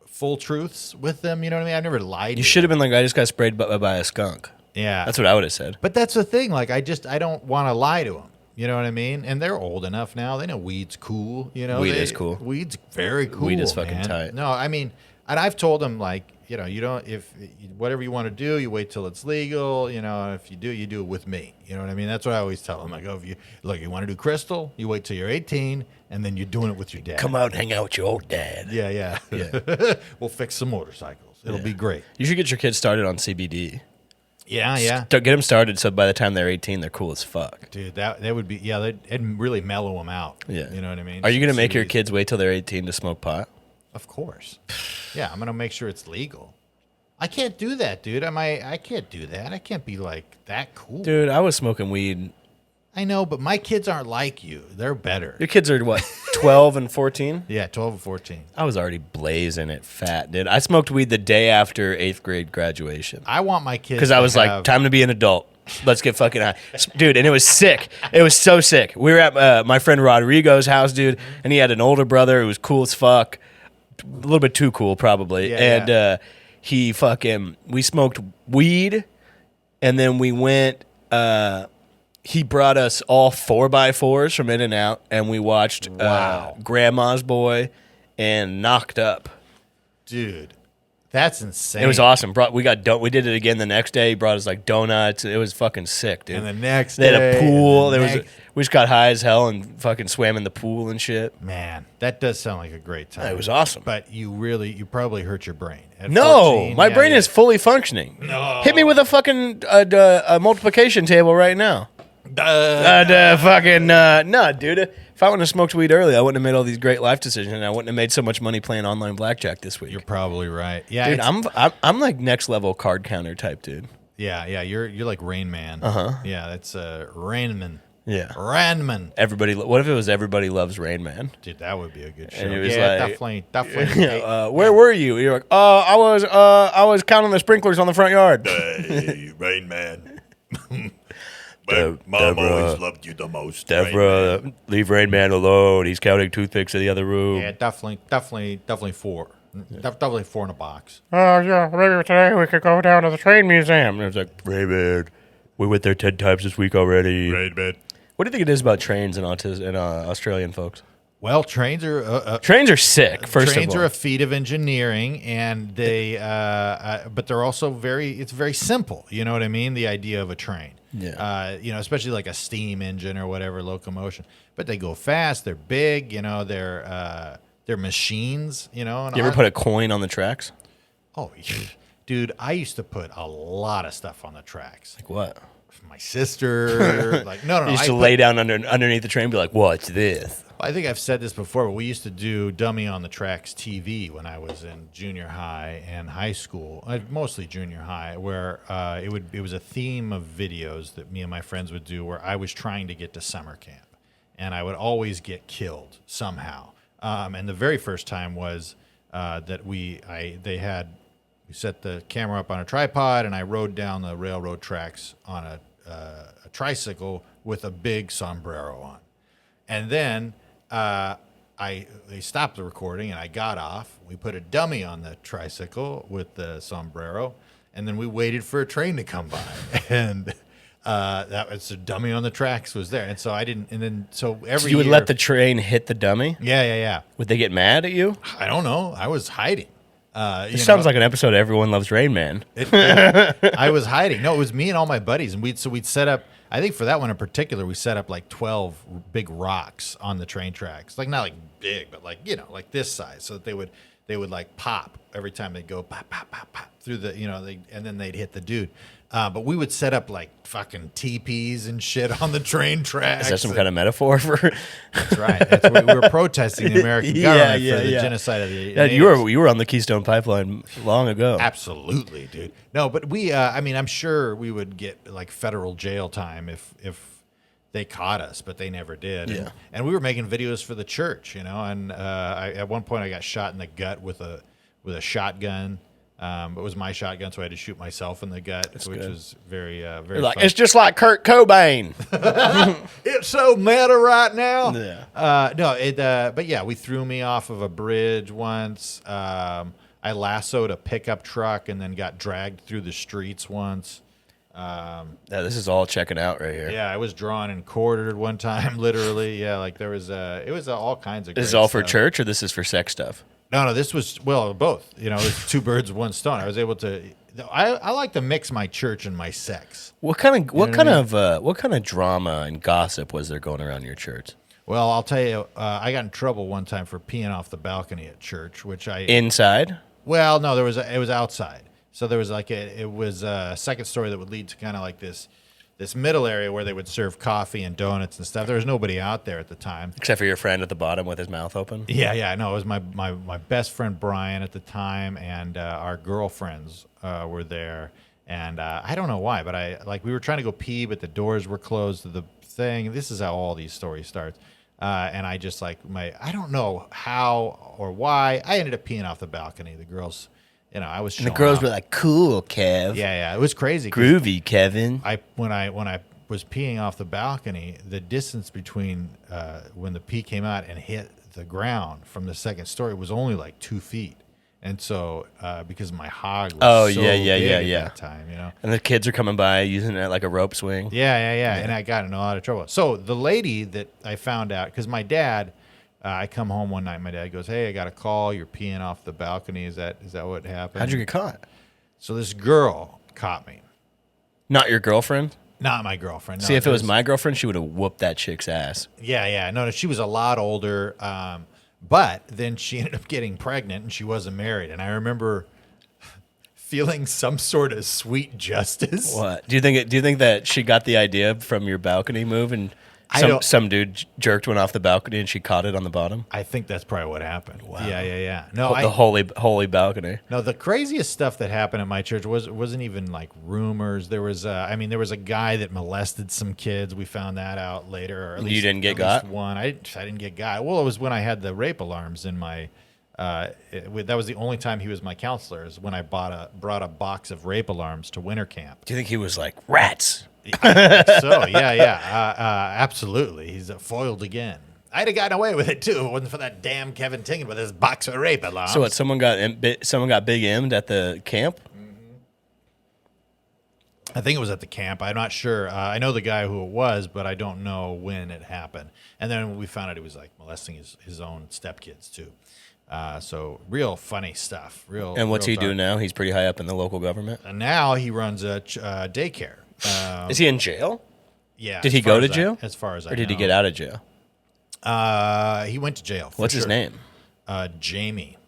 full truths with them. You know what I mean? I've never lied. You to should have them. been like, I just got sprayed by a skunk. Yeah, That's what I would have said. But that's the thing. Like, I don't want to lie to them. You know what I mean? And they're old enough now. They know weed's cool. You know, Weed is cool. Weed's very cool. Weed is fucking man. tight. No, I mean, and I've told them like, you know, you don't if whatever you want to do, you wait till it's legal. You know, if you do it with me. You know what I mean? That's what I always tell them. I go, if you want to do crystal, you wait till you're 18, and then you're doing it with your dad. Come out and hang out with your old dad. Yeah. We'll fix some motorcycles. It'll be great. You should get your kids started on CBD. Yeah. Get them started so by the time they're 18, they're cool as fuck. Dude, that would be it'd really mellow them out. Yeah. You know what I mean? Are you going to make your CBD. kids wait till they're 18 to smoke pot? Of course. Yeah, I'm gonna make sure it's legal. I can't do that, dude. I can't do that. I can't be like that cool. Dude, I was smoking weed. I know, but my kids aren't like you. They're better. Your kids are what, 12 and 14? Yeah, 12 and 14. I was already blazing it fat, dude. I smoked weed the day after 8th grade graduation. I want my kids Because I was like, time to be an adult. Let's get fucking high. Dude, and it was sick. It was so sick. We were at my friend Rodrigo's house, dude, and he had an older brother who was cool as fuck. A little bit too cool, probably. Yeah, We smoked weed, and then we went, he brought us all 4x4s from In-N-Out, and we watched Wow. Grandma's Boy and Knocked Up. dude, that's insane. It was awesome. We did it again the next day. He brought us like donuts. It was fucking sick, dude. And the next they had day, a pool. and the We next- just got high as hell and fucking swam in the pool and shit. Man, that does sound like a great time. It was awesome. But you probably hurt your brain. At No, 14, my yeah, brain yeah. is fully functioning. No. Hit me with a fucking a multiplication table right now. No, dude. If I wouldn't have smoked weed early, I wouldn't have made all these great life decisions, and I wouldn't have made so much money playing online blackjack this week. You're probably right. Yeah, Dude, it's- I'm like next level card counter type dude. yeah. You're like Rain Man. Yeah, that's Rainman. Yeah. Rainman. What if it was Everybody Loves Rain Man? Dude, that would be a good show. And it was yeah, like- definitely. Where were you? You're like, I was counting the sprinklers on the front yard. Hey, Rain Man. Mom Mom always loved you the most. Rain Man. Deborah, leave Rain Man alone. He's counting toothpicks in the other room. Yeah, definitely four. Definitely four in a box. Oh, yeah, maybe today we could go down to the train museum. And it was like, Rain Man, we went there 10 times this week already. Rain Man. What do you think it is about trains and Australian folks? Well, trains are Trains are sick, first trains of all. are a feat of engineering, and they but they're also it's very simple. You know what I mean? The idea of a train. Yeah. Especially like a steam engine or whatever locomotion. But they go fast. They're big. You know, they're machines. You know. And You ever put a coin on the tracks? Oh, dude, I used to put a lot of stuff on the tracks. Like what? My sister, like no. You used I to put- lay down underneath the train and be like, what's this? I think I've said this before, but we used to do Dummy on the Tracks TV when I was in junior high and high school, mostly junior high, where it was a theme of videos that me and my friends would do where I was trying to get to summer camp, and I would always get killed somehow. And the very first time was that we set the camera up on a tripod, and I rode down the railroad tracks on a tricycle with a big sombrero on. And then they stopped the recording, and I got off. We put a dummy on the tricycle with the sombrero, and then we waited for a train to come by. And that was a dummy on the tracks was there. And so I didn't. And then so every So you would year, let the train hit the dummy? yeah. Would they get mad at you? I don't know. I was hiding. This sounds like an episode of Everyone Loves Rain Man. I was hiding. No, it was me and all my buddies, and we'd set up. I think for that one in particular, we set up like 12 big rocks on the train tracks, like not like big, but like like this size, so that they would like pop every time they go pop pop pop pop through the and then they'd hit the dude. But we would set up like fucking teepees and shit on the train tracks. Is that some kind of metaphor for? That's right. That's what we were protesting the American government for the genocide of the Yeah, natives. you were on the Keystone Pipeline long ago. Absolutely, dude. No, but I'm sure we would get like federal jail time if they caught us, but they never did. Yeah. And we were making videos for the church, and at one point I got shot in the gut with a shotgun. But it was my shotgun, so I had to shoot myself in the gut, which good. was very You're like, fun. it's just like Kurt Cobain. It's so meta right now. Yeah. But yeah, we threw me off of a bridge once. I lassoed a pickup truck and then got dragged through the streets once. Yeah, this is all checking out right here. Yeah, I was drawn and quartered one time, literally. Yeah, like there was it was all kinds of. This is great all for stuff. church, or this is for sex stuff? No, this was both. You know, it was two birds, one stone. I was able to. I like to mix my church and my sex. What kind what I mean? what kind of drama and gossip was there going around your church? Well, I'll tell you, I got in trouble one time for peeing off the balcony at church, which I. Inside? Well, no, it was outside. So there was it was a second story that would lead to kind of like this middle area where they would serve coffee and donuts and stuff. There was nobody out there at the time. Except for your friend at the bottom with his mouth open? Yeah. No, it was my best friend Brian at the time, and our girlfriends were there. And I don't know why, but we were trying to go pee, but the doors were closed to the thing. This is how all these stories start. And I just I don't know how or why, I ended up peeing off the balcony. The girls, I was And the showing girls off. were like, cool, Kev. Yeah, it was crazy. 'Cause Groovy, Kevin. when I was peeing off the balcony, the distance between when the pee came out and hit the ground from the second story was only like 2 feet. And so, because my hog was so big at that time, And the kids are coming by using it like a rope swing. Yeah. And I got in a lot of trouble. So the lady that I found out, because my dad, I come home one night, my dad goes, "Hey, I got a call. You're peeing off the balcony. Is that what happened?" How'd you get caught? So this girl caught me. Not your girlfriend? Not my girlfriend. No, See, if it was my girlfriend, she would have whooped that chick's ass. Yeah. No, she was a lot older. But then she ended up getting pregnant and she wasn't married. And I remember feeling some sort of sweet justice. What? Do you think that she got the idea from your balcony move and some dude jerked one off the balcony and she caught it on the bottom? I think that's probably what happened. Wow. Yeah. No, The holy balcony. No, the craziest stuff that happened at my church wasn't even like rumors. There was there was a guy that molested some kids. We found that out later. Or at You least, didn't get at got? least one. I didn't get got. Well, it was when I had the rape alarms in my. That was the only time he was my counselor. Is when I brought a box of rape alarms to winter camp. Do you think he was like, rats? So absolutely, he's foiled again. I'd have gotten away with it too if it wasn't for that damn Kevin Tingen with his box of rape alarms. So what? Someone got big M'd at the camp. I think it was at the camp. I'm not sure. I know the guy who it was, but I don't know when it happened. And then we found out he was like molesting his own stepkids too. So real funny stuff. And what's real he dark. doing now? He's pretty high up in the local government. And now he runs a daycare. Is he in jail? Yeah. Did he as far go to as jail? As far as I know. Or did he get out of jail? He went to jail. What's his name? Jamie.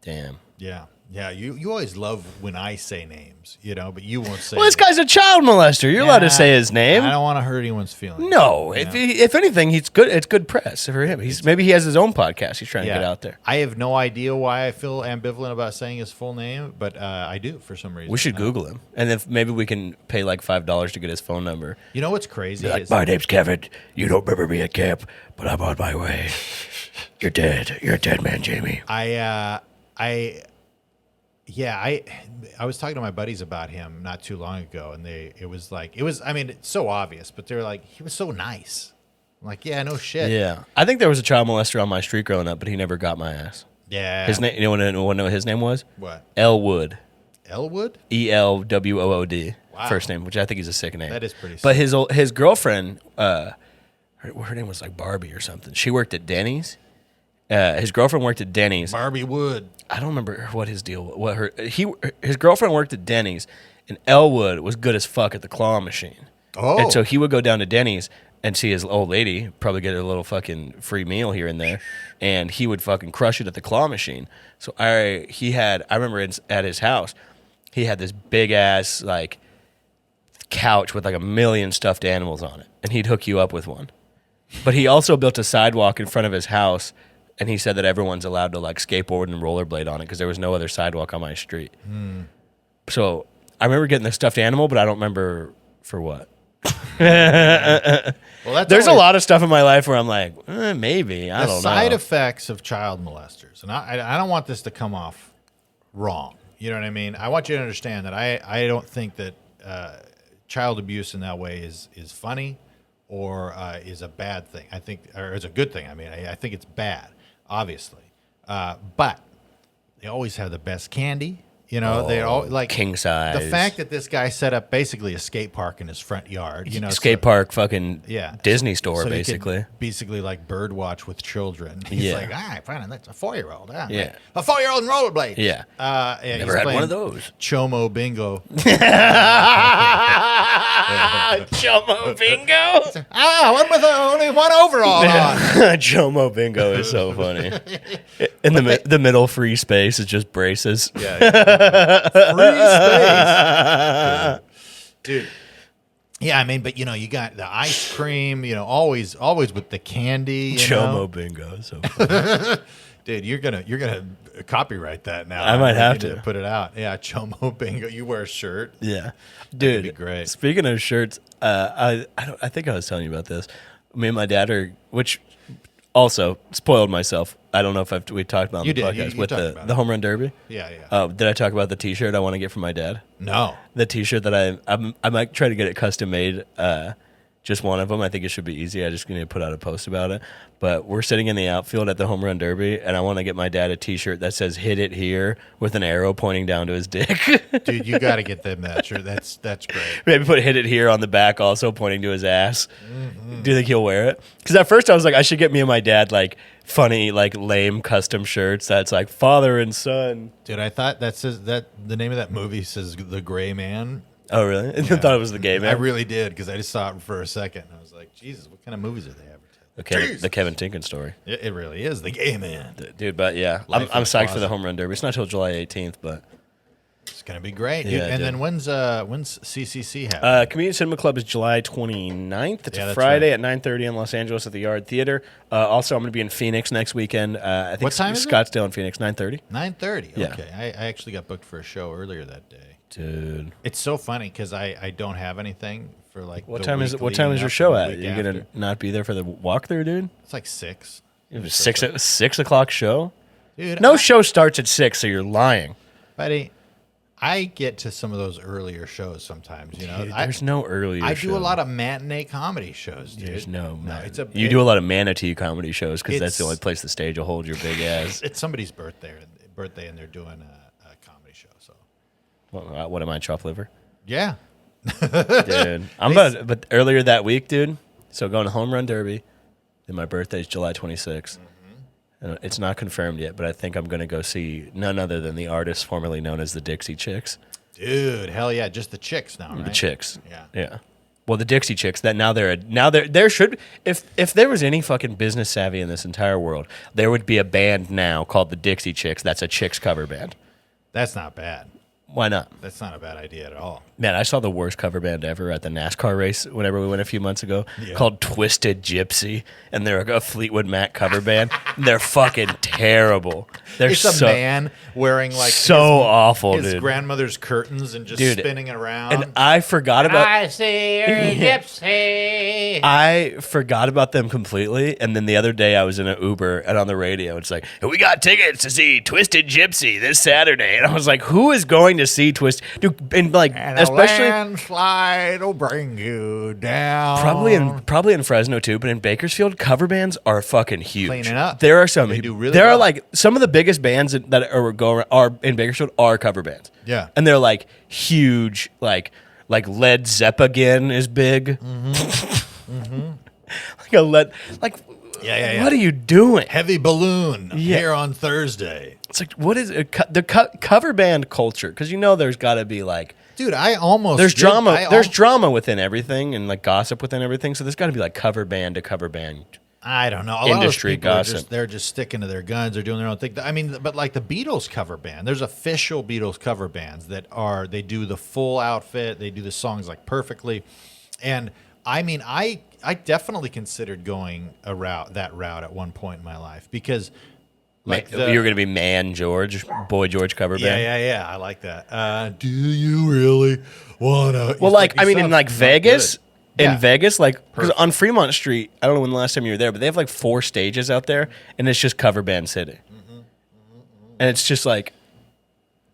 Damn. Yeah. You always love when I say names, but you won't say. Well, this guy's a child molester. You're allowed to say his name. I don't want to hurt anyone's feelings. No, if anything, he's good. It's good press for him. Maybe he has his own podcast. He's trying to get out there. I have no idea why I feel ambivalent about saying his full name, but I do for some reason. We should Google him, and then maybe we can pay like $5 to get his phone number. You know what's crazy? Like, my name's Kevin. You don't remember me at camp, but I'm on my way. You're dead. You're a dead man, Jamie. I was talking to my buddies about him not too long ago, and it's so obvious, but they were like, he was so nice. I'm like, yeah, no shit. Yeah, I think there was a child molester on my street growing up, but he never got my ass. Yeah. His name. You want to know what his name was? What? Elwood. Elwood? ELWOOD. Wow. First name, which I think is a sick name. That is pretty sick. But his girlfriend, her name was like Barbie or something. She worked at Denny's. His girlfriend worked at Denny's. Barbie Wood. I don't remember what his deal was. His girlfriend worked at Denny's, and Elwood was good as fuck at the claw machine. Oh. And so he would go down to Denny's and see his old lady, probably get a little fucking free meal here and there, and he would fucking crush it at the claw machine. So I remember at his house, he had this big ass like couch with like 1 million stuffed animals on it, and he'd hook you up with one. But he also built a sidewalk in front of his house. And he said that everyone's allowed to like skateboard and rollerblade on it because there was no other sidewalk on my street. So I remember getting the stuffed animal, but I don't remember for what. Well, There's a lot of stuff in my life where I'm like, maybe. I don't know. The side effects of child molesters, and I don't want this to come off wrong, You know what I mean? I want you to understand that I don't think that child abuse in that way is funny or is a bad thing. I think, or is a good thing. I mean, I think it's bad, obviously. But they always have the best candy. You know, they all like king size. The fact that this guy set up basically a skate park in his front yard, you know, skate park, fucking yeah, Disney store, so he basically. could basically like bird watch with children. He's Yeah. like, fine, that's a 4-year-old. Yeah. A 4-year-old in rollerblades. Yeah. Yeah, Never he's had one playing of those. Chomo bingo. Chomo Bingo. One with only one overall on. Chomo Bingo is so funny. In the middle free space is just braces. Yeah. Free space. Dude. Yeah, I mean, but you know, you got the ice cream, you know, always with the candy. You Chomo know? Bingo. So funny. Dude, you're gonna copyright that now. I might have need to put it out. Yeah, Chomo Bingo. You wear a shirt. Yeah, dude. be great. Speaking of shirts, I think I was telling you about this. Me and my dad are, which also spoiled myself. I don't know if we talked about it on You the did. podcast You with talked the about the it. home run derby. Yeah, yeah. Did I talk about the T-shirt I want to get from my dad? No. The T-shirt that I might try to get it custom made. Just one of them. I think it should be easy. I just need to put out a post about it. But we're sitting in the outfield at the home run derby, and I want to get my dad a T-shirt that says "Hit it here" with an arrow pointing down to his dick. Dude, you got to get them that shirt. That's great. Maybe put "Hit it here" on the back, also pointing to his ass. Do you think he'll wear it? Because at first I was like, I should get me and my dad like funny, like lame custom shirts that's like father and son. Dude, I thought that says that the name of that movie says The Gray Man. Oh, really? I thought it was the gay man. I really did because I just saw it for a second. I was like, Jesus, what kind of movies are they advertising? the Kevin Tinkin story. It really is The Gay Man. Dude, but yeah, Life I'm in the psyched for the closet. home run derby. It's not till July 18th, but It's gonna be great, dude. Yeah, And dude. then when's CCC happening? Community Cinema Club is July 29th. It's Yeah, a that's Friday right. at 9:30 in Los Angeles at the Yard Theater. Also, I'm going to be in Phoenix next weekend. I think What time is it? Scottsdale and Phoenix, 9:30. 9:30. Yeah. Okay, I actually got booked for a show earlier that day. Dude, It's so funny because I don't have anything for like. what the time is week it? What time leading is your up to show the at? week You're going after. to not be there for the walkthrough, dude? It's like 6. It was 6 o'clock show. Dude, No show starts at 6, so you're lying. buddy. I get to some of those earlier shows sometimes. You know, Dude, there's no earlier. I show. do a lot of matinee comedy shows, dude. There's no. It's a you do a lot of manatee comedy shows because that's the It's- only place the stage will hold your big ass. It's somebody's birthday, and they're doing a comedy show. So What am I, chop liver? yeah, Dude, but earlier that week, dude. So going to home run derby. Then my birthday is July 26th. And it's not confirmed yet, but I think I'm going to go see none other than the artist formerly known as the Dixie Chicks. dude, hell yeah, just the chicks now, right? The Chicks. Yeah. Yeah. Well, the Dixie Chicks. That now there should if there was any fucking business savvy in this entire world, there would be a band now called the Dixie Chicks. That's a Chicks cover band. That's not bad. Why not? That's not a bad idea at all. Man, I saw the worst cover band ever at the NASCAR race whenever we went a few months ago, Yeah. called Twisted Gypsy, and they're a Fleetwood Mac cover band. They're fucking terrible. They're It's a so man wearing like so awful, his dude. grandmother's curtains and just Dude, spinning around. And I forgot about I see your gypsy. I forgot about them completely. And then the other day I was in an Uber and on the radio it's like, we got tickets to see Twisted Gypsy this Saturday. And I was like, who is going to see Twist? Dude, and like And especially a landslide will bring you down. Probably in Fresno too, but in Bakersfield, cover bands are fucking huge. Cleaning up. There are some. They do really There are well. like some of the biggest bands that are in Bakersfield are cover bands. Yeah. and they're like huge. Like Led Zeppelin is big. Like a Led. Like Yeah. what are you doing? Heavy Balloon Yeah. here on Thursday. It's like what is it? The cover band culture? Because there's got to be like. Dude, I almost There's did- drama. I There's al- drama within everything, and like gossip within everything. So there's got to be like cover band to cover band. I don't know. A Industry lot of those people are gossip. they're just sticking to their guns. They're doing their own thing. I mean, but like the Beatles cover band, there's official Beatles cover bands they do the full outfit. They do the songs like perfectly. And I mean, I definitely considered going that route at one point in my life because like you were gonna be Boy George cover band. yeah. I like that. Do you really wanna? Well, like I mean, in like Vegas, Yeah. Vegas, like because on Fremont Street, I don't know when the last time you were there, but they have like 4 stages out there, and it's just cover band city, and it's just like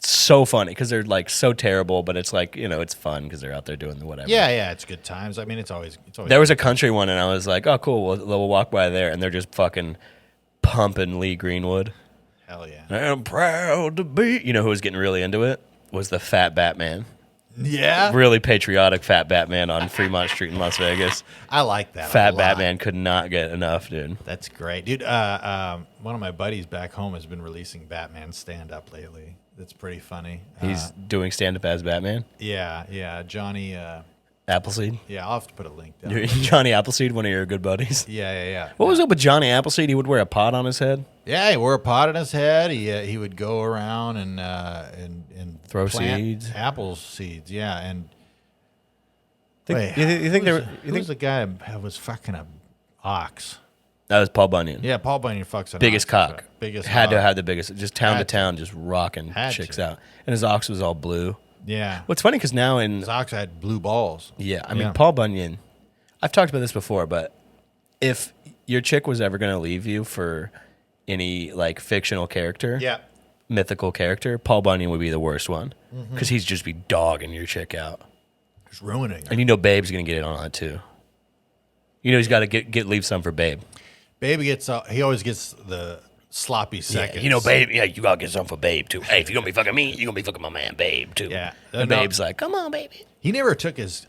so funny because they're like so terrible, but it's like, it's fun because they're out there doing the whatever. Yeah, it's good times. I mean, it's always. There was a country one, and I was like, oh, cool. We'll walk by there, and they're just fucking pumping Lee Greenwood. Hell yeah. I'm proud to be. You know who was getting really into it? Was the Fat Batman. Yeah, Really patriotic Fat Batman on Fremont Street in Las Vegas. I like that. Fat Batman could not get enough, dude. That's great, dude. One of my buddies back home has been releasing Batman stand-up lately. That's pretty funny. He's doing stand-up as Batman. Yeah, Johnny. Appleseed. Yeah, I'll have to put a link down. Johnny Appleseed, one of your good buddies. Yeah. What was up with Johnny Appleseed? He would wear a pot on his head. Yeah, he wore a pot in his head. He would go around and Throw plant seeds. apple seeds. Yeah, and You think there? who's the guy that was fucking a ox? That was Paul Bunyan. Yeah, Paul Bunyan fucks an Biggest ox. cock. Biggest had to hog. have the biggest. Just town to Had to. town, just rocking Had chicks to. out. And his ox was all blue. Yeah, What's funny because now in his ox had blue balls. yeah, I mean Yeah. Paul Bunyan. I've talked about this before, but if your chick was ever going to leave you for any like fictional character, Yeah, mythical character, Paul Bunyan would be the worst one because he'd just be dogging your chick out, just ruining her. and Babe's gonna get it on it too. He's got to leave some for Babe. Baby gets he always gets the sloppy seconds. Babe, you gotta get something for Babe, too. Hey, if you're gonna be fucking me, you're gonna be fucking my man, Babe, too. Yeah, And No, Babe's like, come on, baby. he never took his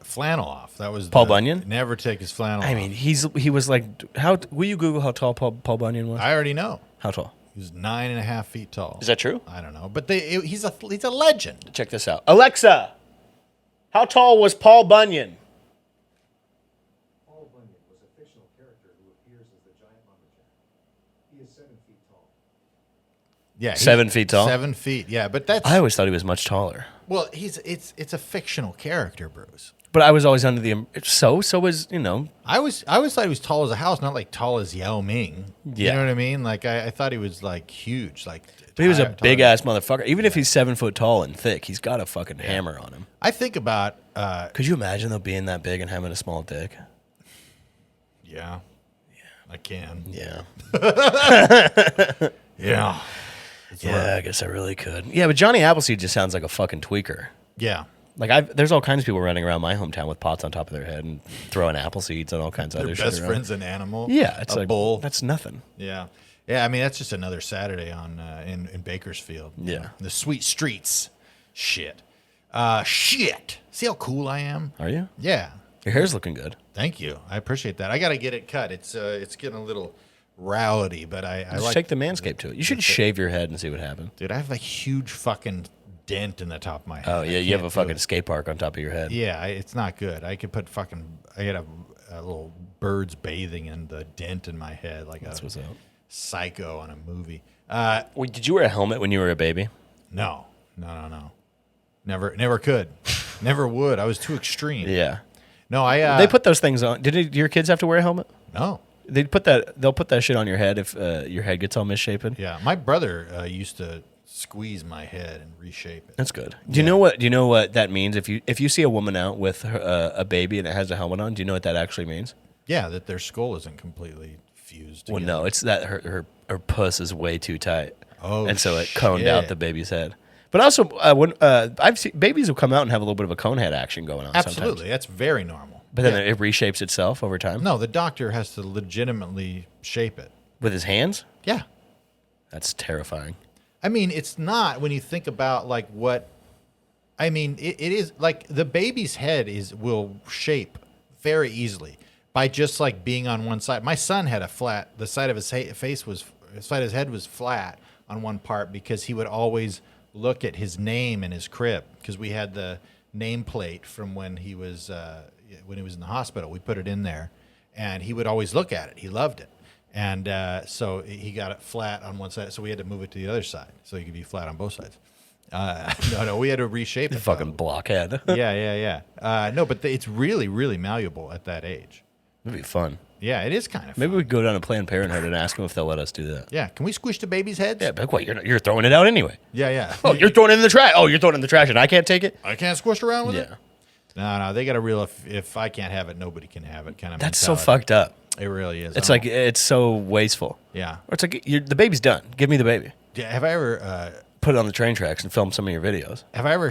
flannel off. That was Paul Bunyan? Never take his flannel. I off. mean, he was like, how will you Google how tall Paul Bunyan was? I already know. How tall? He was 9.5 feet tall. Is that true? I don't know, but he's a legend. Check this out. Alexa, how tall was Paul Bunyan? Paul Bunyan was a fictional character who appears as the giant lumberjack. He is 7 feet tall. Yeah, he's 7 feet tall? 7 feet. Yeah, but that's I always thought he was much taller. well, it's a fictional character, Bruce. But I was always under the so was I always thought he was tall as a house, not like tall as Yao Ming. You Yeah. know what I mean? Like I thought he was like huge, like. but he was a taller. big ass motherfucker. Even if he's 7 foot tall and thick, he's got a fucking hammer on him. I think about Could you imagine though being that big and having a small dick? yeah, I can. Yeah. Yeah. Yeah, I guess I really could. Yeah, but Johnny Appleseed just sounds like a fucking tweaker. Yeah. Like there's all kinds of people running around my hometown with pots on top of their head and throwing apple seeds and all kinds of Their other best shit around. friend's an animal. Yeah, it's a like bull. That's nothing. Yeah. Yeah, I mean that's just another Saturday on in Bakersfield. Yeah. The sweet streets. Shit. Shit. See how cool I am? Are you? Yeah. Your hair's looking good. Thank you. I appreciate that. I got to get it cut. It's getting a little rowdy, but I Just like take the Manscaped to it. You should shave your head and see what happens. Dude, I have a huge fucking dent in the top of my head. Oh yeah, I you have can't a do fucking it. skate park on top of your head. Yeah, it's not good. I could put I had a little birds bathing in the dent in my head like That's what's up. psycho on a movie. Wait, did you wear a helmet when you were a baby? No. Never could. Never would. I was too extreme. Yeah. No, I They put those things on. Did your kids have to wear a helmet? no. They'll put that shit on your head if your head gets all misshapen. Yeah, my brother used to squeeze my head and reshape it. That's good. Do you know what that means? If you see a woman out with a baby and it has a helmet on, do you know what that actually means? Yeah, that their skull isn't completely fused Well, together. no, it's that her puss is way too tight. Oh, and so it coned out shit. the baby's head. But also, when I've seen babies will come out and have a little bit of a cone head action going on. Absolutely, Sometimes. that's very normal. But then Yeah. it reshapes itself over time. No, the doctor has to legitimately shape it. With his hands. Yeah. That's terrifying. I mean, it's not when you think about like what. I mean, it is like the baby's head will shape very easily by just like being on one side. My son had the side of his head was flat on one part because he would always look at his name in his crib because we had the nameplate from when he was in the hospital. We put it in there, and he would always look at it. He loved it. And so he got it flat on one side, so we had to move it to the other side so he could be flat on both sides. No, we had to reshape it. Fucking blockhead. Yeah. No, but it's really, really malleable at that age. It'd be fun. Yeah, it is kind of Maybe fun. we could go down to Planned Parenthood and ask them if they'll let us do that. Yeah, can we squish the baby's heads? Yeah, but what? You're throwing it out anyway. Yeah. Oh, you're throwing it in the trash. Oh, you're throwing it in the trash, and I can't take it. I can't squish around with it? Yeah, No, they got a real if I can't have it, nobody can have it kind of that's so mentality. fucked up. It really is. It's I like don't- it's so wasteful. yeah. Or it's like the baby's done. Give me the baby. Have I ever put it on the train tracks and film some of your videos. Have I ever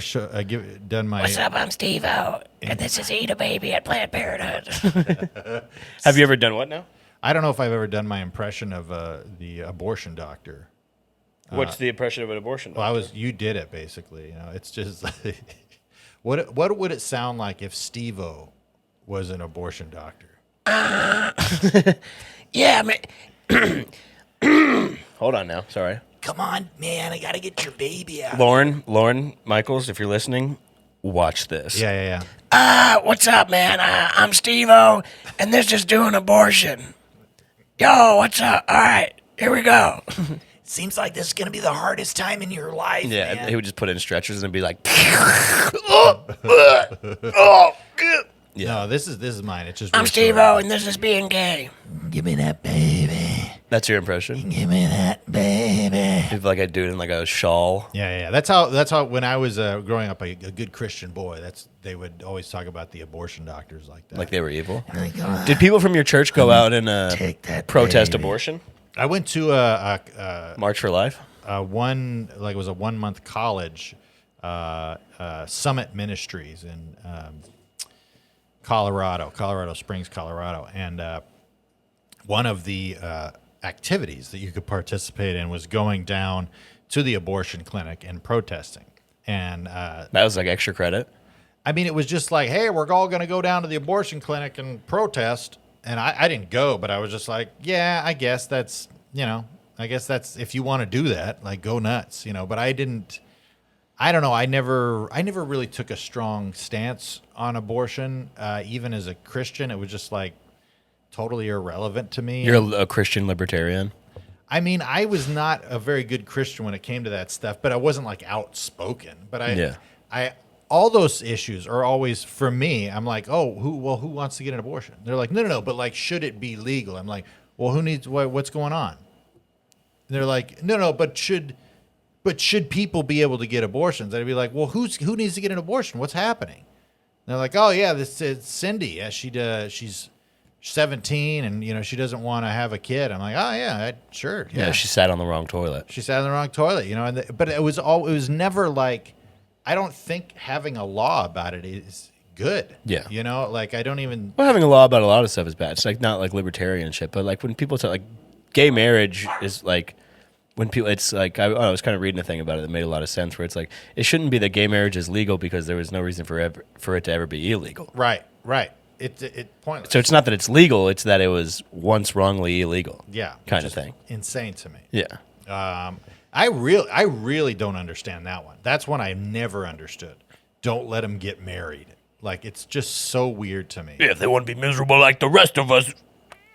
done my? What's up? I'm Steve-O, and this is Eat a Baby at Planned Parenthood. Have you ever done what now? I don't know if I've ever done my impression of the abortion doctor. What's the impression of an abortion? Well, you did it basically. You know, it's just like, what would it sound like if Steve-O was an abortion doctor? Yeah, man. Hold on now. Sorry. Come on, man. I gotta get your baby out. Lauren Michaels, if you're listening, watch this. Yeah. What's up, man? I'm Steve-O, and this is doing abortion. Yo, what's up? All right, here we go. Seems like this is gonna be the hardest time in your life, Yeah, man. he would just put in stretchers and be like, Yeah. No, this is mine. It's just I'm Rich Steve-O, Roll. and this is being gay. Give me that baby. that's your impression? Give me that baby. He'd be like a dude in like a shawl. Yeah. That's how when I was growing up, a good Christian boy. They would always talk about the abortion doctors like that. Like they were evil. Like, come on. Did people from your church go out and Take that protest baby. abortion? I went to March for Life? it was a 1 month college, Summit Ministries in Colorado Springs, Colorado, and one of the activities that you could participate in was going down to the abortion clinic and protesting. And That was like extra credit. I mean, it was just like, hey, we're all going to go down to the abortion clinic and protest. And I didn't go, but I was just like, yeah, I guess that's if you want to do that, like, go nuts, But I don't know. I never really took a strong stance on abortion, even as a Christian. It was just like totally irrelevant to me. You're a Christian libertarian. I mean, I was not a very good Christian when it came to that stuff, but I wasn't like outspoken. But I all those issues are always, for me, I'm like, oh, who wants to get an abortion? They're like, no, but like, should it be legal? I'm like, well, what's going on? And they're like, no, but should people be able to get abortions? I'd be like, well, who needs to get an abortion? What's happening? And they're like, oh yeah, this is Cindy. Yeah, she's 17 and she doesn't want to have a kid. I'm like, oh yeah, sure. Yeah, she sat on the wrong toilet. She sat in the wrong toilet, but it was never like, I don't think having a law about it is good. Yeah. Like I don't even. Well, having a law about a lot of stuff is bad. It's like not like libertarian shit, but like when people talk, like gay marriage is like when people, it's like I was kind of reading a thing about it that made a lot of sense. Where it's like it shouldn't be that gay marriage is legal because there was no reason for it to ever be illegal. Right. It's pointless. So it's not that it's legal; it's that it was once wrongly illegal. Yeah, kind which of is thing. Insane to me. Yeah. I really don't understand that one. That's one I never understood. Don't let them get married. Like, it's just so weird to me. Yeah, if they want to be miserable like the rest of us,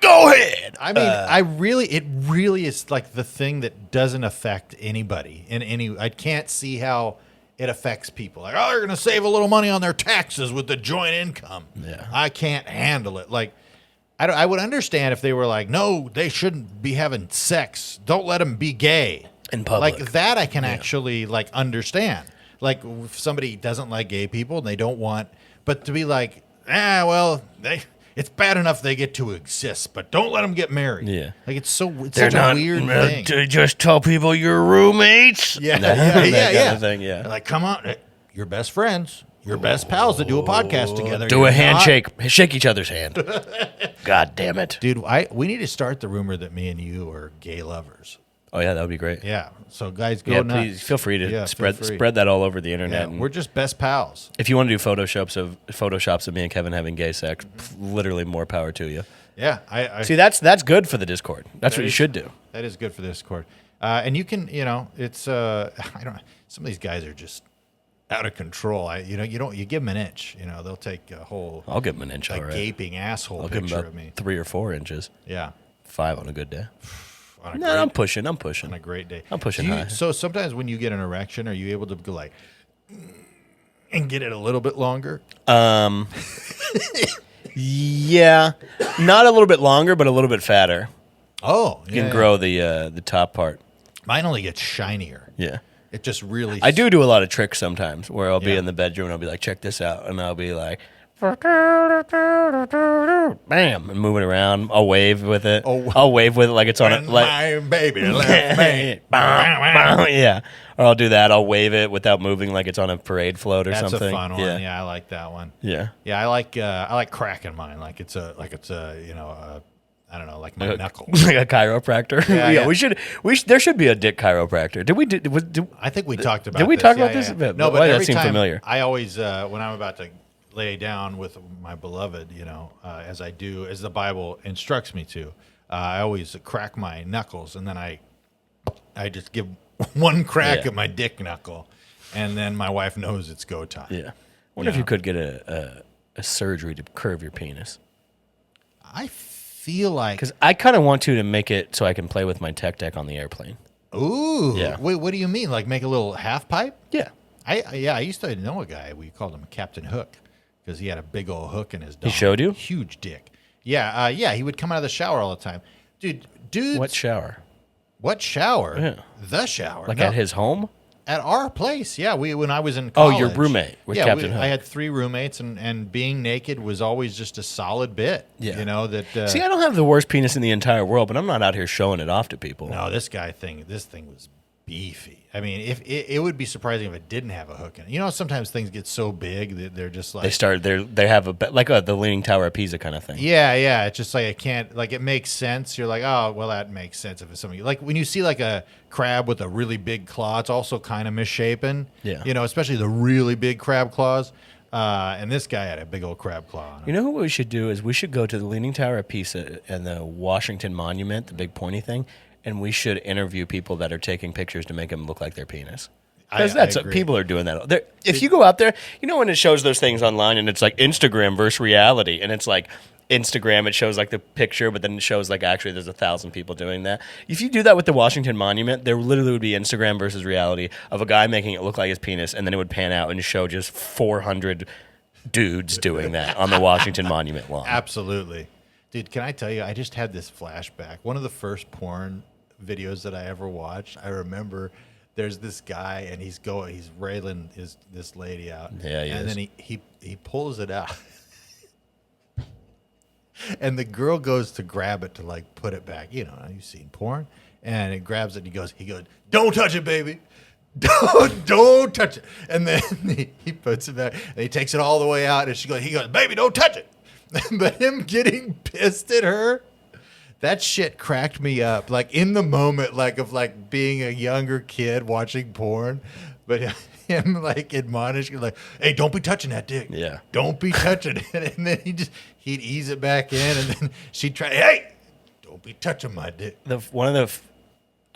go ahead. I mean, it really is like the thing that doesn't affect anybody in any. I can't see how it affects people. Like, oh, they're going to save a little money on their taxes with the joint income. Yeah. I can't handle it. Like, I would understand if they were like, no, they shouldn't be having sex. Don't let them be gay. In public. Like that I can actually like understand. Like if somebody doesn't like gay people and they don't want, but to be like, it's bad enough they get to exist, but don't let them get married. Yeah. Like it's such a weird thing. To just tell people you're roommates. Yeah. That kind of thing, yeah. Like, come on, you're best friends. You're best pals that do a podcast together. Do You're a not- handshake. Shake each other's hand. God damn it. Dude, we need to start the rumor that me and you are gay lovers. Oh yeah, that would be great. Yeah. So guys, go Yeah, nuts. please feel free to Yeah, spread feel free. spread that all over the internet. Yeah, and we're just best pals. if you want to do photoshops of me and Kevin having gay sex, literally more power to you. Yeah, I See, that's good for the Discord. That's what you should do. That is good for the Discord. And you can, it's I don't know. Some of these guys are just out of control. You give them an inch, they'll take a whole I'll give him an inch. a All right. gaping asshole I'll give him picture about of me. 3 or 4 inches. Yeah. 5 on a good day. On a No, great, I'm pushing. on a great day. I'm pushing Do you- high. So sometimes when you get an erection, are you able to go like and get it a little bit longer? Yeah, not a little bit longer, but a little bit fatter. Oh, You can grow the top part. Mine only gets shinier. Yeah. It just really. I do a lot of tricks sometimes where I'll be Yeah. in the bedroom and I'll be like, check this out. And I'll be like, Bam, and moving around. I'll wave with it. Oh. I'll wave with it like it's on it. And Like, my baby left me. yeah. Or I'll do that. I'll wave it without moving like it's on a parade float or That's something. a fun one. Yeah. Yeah, I like that one. Yeah. Yeah, I like cracking mine like it's a I don't know, like my knuckle. Like a chiropractor. Yeah, yeah. We should. There should be a dick chiropractor. I think we talked about. Did we this. talk Yeah, about this yeah. a bit? No, Why but does that every seem time familiar? I always when I'm about to lay down with my beloved, as I do, as the Bible instructs me to, I always crack my knuckles, and then I just give one crack Yeah. at my dick knuckle, and then my wife knows it's go time. Yeah. Wonder if you could get a surgery to curve your penis. I feel like. Because I kind of want to make it so I can play with my tech deck on the airplane. Ooh. Yeah. Wait, what do you mean? Like make a little half pipe? Yeah. I used to know a guy. We called him Captain Hook because he had a big old hook in his dong. He showed you? Huge dick. Yeah, yeah. He would come out of the shower all the time. Dude. What shower? What shower? Yeah. The shower. Like No, at his home? at our place. Yeah, when I was in Oh, college. your roommate with yeah, Captain Hook. I had 3 roommates, and being naked was always just a solid bit. Yeah. You know that. See, I don't have the worst penis in the entire world, but I'm not out here showing it off to people. No, this thing was beefy. I mean, if it would be surprising if it didn't have a hook in it. You know, sometimes things get so big that they're just like They have the Leaning Tower of Pisa kind of thing. yeah. It's just like it can't it makes sense. You're like, oh well, that makes sense if it's something like when you see like a crab with a really big claw, it's also kind of misshapen. Yeah. You know, especially the really big crab claws. And this guy had a big old crab claw on him. You know what we should do is we should go to the Leaning Tower of Pisa and the Washington Monument, the big pointy thing, and we should interview people that are taking pictures to make them look like their penis. Because I agree. people are doing that. If you go out there, you know when it shows those things online and it's like Instagram versus reality, and it's like Instagram, it shows like the picture, but then it shows like actually there's 1,000 people doing that. If you do that with the Washington Monument, there literally would be Instagram versus reality of a guy making it look like his penis, and then it would pan out and show just 400 dudes doing that on the Washington Monument lawn. Absolutely. Dude, can I tell you, I just had this flashback. One of the first porn videos that I ever watched, I remember there's this guy and he's railing this lady out. Yeah, he and is. then he pulls it out. And the girl goes to grab it to like put it back. You know, you've seen porn. And it grabs it and he goes, "Don't touch it, baby. Don't touch it." And then he puts it back and he takes it all the way out and he goes, "Baby, don't touch it." But him getting pissed at her, that shit cracked me up. Like in the moment, of being a younger kid watching porn, but him like admonishing, like, "Hey, don't be touching that dick. Yeah. Don't be touching it." And then he'd ease it back in, and then she'd try, "Hey, don't be touching my dick."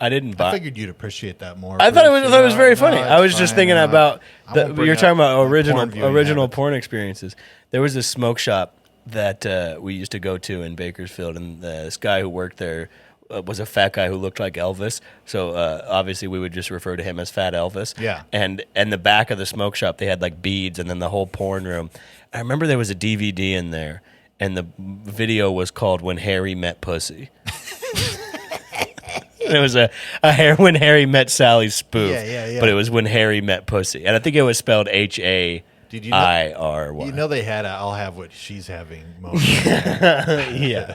I didn't buy. I figured you'd appreciate that more. I thought it was very funny. No, I was it's just fine. thinking about I won't bring you're up talking about my porn viewing original habits. porn experiences. There was this smoke shop that we used to go to in Bakersfield, and this guy who worked there was a fat guy who looked like Elvis. So obviously we would just refer to him as Fat Elvis. Yeah. And the back of the smoke shop, they had like beads, and then the whole porn room. I remember there was a DVD in there, and the video was called "When Harry Met Pussy." And it was a When Harry Met Sally's spoof. Yeah. But it was When Harry Met Pussy. And I think it was spelled HAIRY. Did you know? You know they had "I'll have what she's having" moment. Yeah.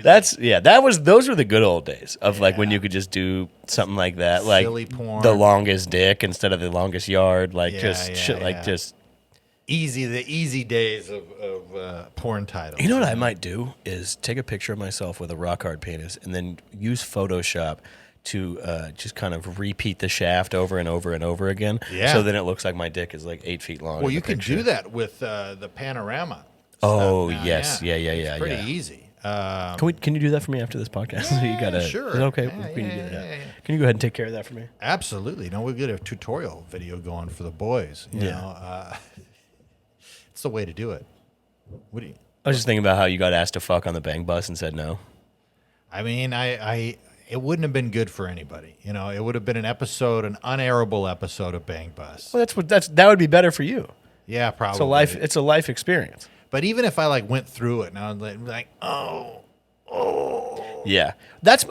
Those were the good old days of like when you could just do something like that. Like Silly porn. the longest dick instead of the longest yard. Like Yeah, just yeah, shit like yeah. just. The easy days of porn titles. You know what I might do is take a picture of myself with a rock hard penis and then use Photoshop to just kind of repeat the shaft over and over and over again. Yeah. So then it looks like my dick is like 8 feet long. Well, in you the can picture. do that with the panorama. Oh, stuff now, yes. Yeah. It's pretty Yeah. easy. Can you do that for me after this podcast? You gotta. sure. Is it okay? Yeah, Can you do yeah, that? yeah. Can you go ahead and take care of that for me? Absolutely. No, we'll get a tutorial video going for the boys. You Yeah. know, it's the way to do it. What do you? I was just thinking about how you got asked to fuck on the bang bus and said no. I mean, it wouldn't have been good for anybody. You know, it would have been an unairable episode of Bang Bus. Well, that would be better for you. Yeah, probably. It's a life experience. But even if I went through it and I was like, oh. Yeah, that's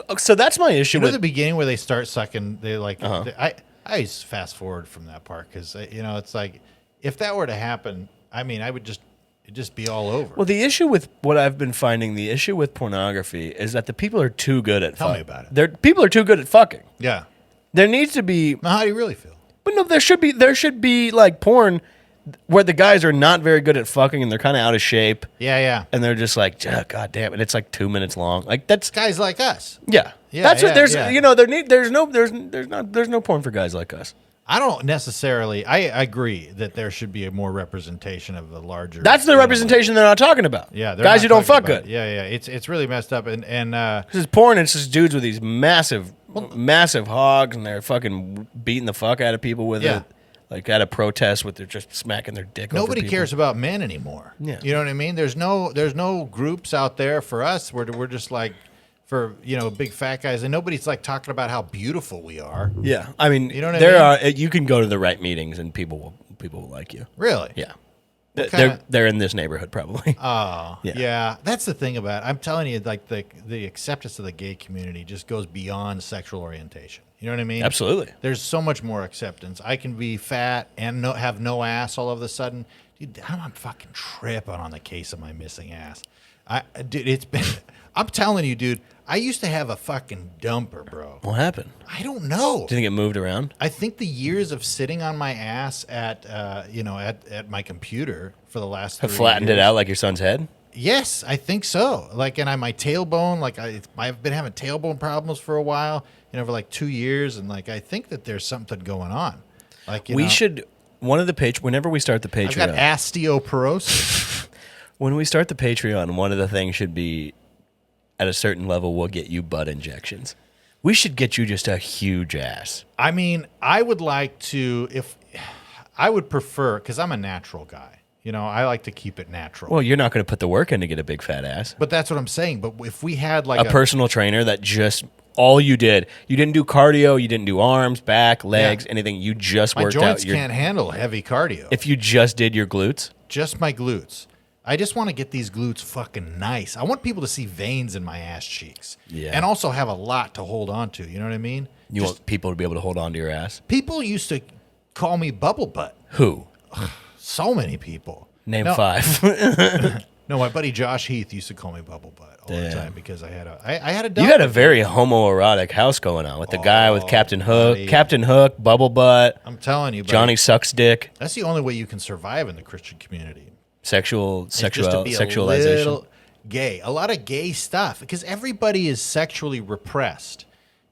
my issue You know with the beginning where they start sucking, Uh-huh. I always fast forward from that part because, it's like if that were to happen, I mean, I would just It'd just be all over. Well, the issue with what I've been finding, the issue with pornography is that the people are too good at Tell me about it. People are too good at fucking. Yeah. There needs to be, Now, how do you really feel? but no, there should be like porn where the guys are not very good at fucking and they're kind of out of shape Yeah. and they're just like, God damn it, it's like 2 minutes long. Like that's Guys like us. yeah. Yeah, That's yeah, what there's yeah. you know there's no porn for guys like us. I don't necessarily. I agree that there should be a more representation of the larger. That's the representation they're not talking about. Yeah, they're guys not who don't talking fuck about good. it. Yeah. It's really messed up, and Because it's porn, it's just dudes with these massive hogs, and they're fucking beating the fuck out of people with Yeah. it. Like at a protest, with they're just smacking their dick. over nobody people. cares about men anymore. Yeah. You know what I mean? There's no groups out there for us where we're just like for big fat guys, and nobody's like talking about how beautiful we are. Yeah, I mean, You know what I there mean? are. You can go to the right meetings, and people will like you. Really? Yeah, What they're kinda- they're in this neighborhood probably. Oh, Yeah. yeah. That's the thing about it. I'm telling you, like the acceptance of the gay community just goes beyond sexual orientation. You know what I mean? Absolutely. There's so much more acceptance. I can be fat and have no ass all of a sudden. Dude, I'm fucking tripping on the case of my missing ass. Dude, it's been. I'm telling you, dude. I used to have a fucking dumper, bro. What happened? I don't know. Do you think it moved around? I think the years of sitting on my ass at my computer for the last Have 3 flattened it years. out like your son's head? Yes, I think so. Like, and my tailbone, like I've been having tailbone problems for a while, for like 2 years, and like I think that there's something going on. Like, We should one of the page whenever we start the I've got Patreon. osteoporosis. When we start the Patreon, one of the things should be at a certain level we'll get you butt injections. We should get you just a huge ass. I mean, I would like to I would prefer, because I'm a natural guy. I like to keep it natural. Well, you're not going to put the work in to get a big fat ass. But that's what I'm saying. But if we had like A personal trainer that just all you didn't do cardio, you didn't do arms, back, legs, anything. You just my worked joints out your. can't handle heavy cardio. If you just did your glutes, Just my glutes. I just want to get these glutes fucking nice. I want people to see veins in my ass cheeks. Yeah. And also have a lot to hold on to. You know what I mean? you want people to be able to hold on to your ass. People used to call me bubble butt. Who? So many people. Name No, 5. No, my buddy Josh Heath used to call me bubble butt all the Damn. time because I had a You had a very homoerotic house going on with the guy with Captain Hook, buddy. Captain Hook, Bubble Butt, I'm telling you, buddy, Johnny Sucks Dick, that's the only way you can survive in the Christian community. It's just to be a sexualization. little gay. A lot of gay stuff because everybody is sexually repressed.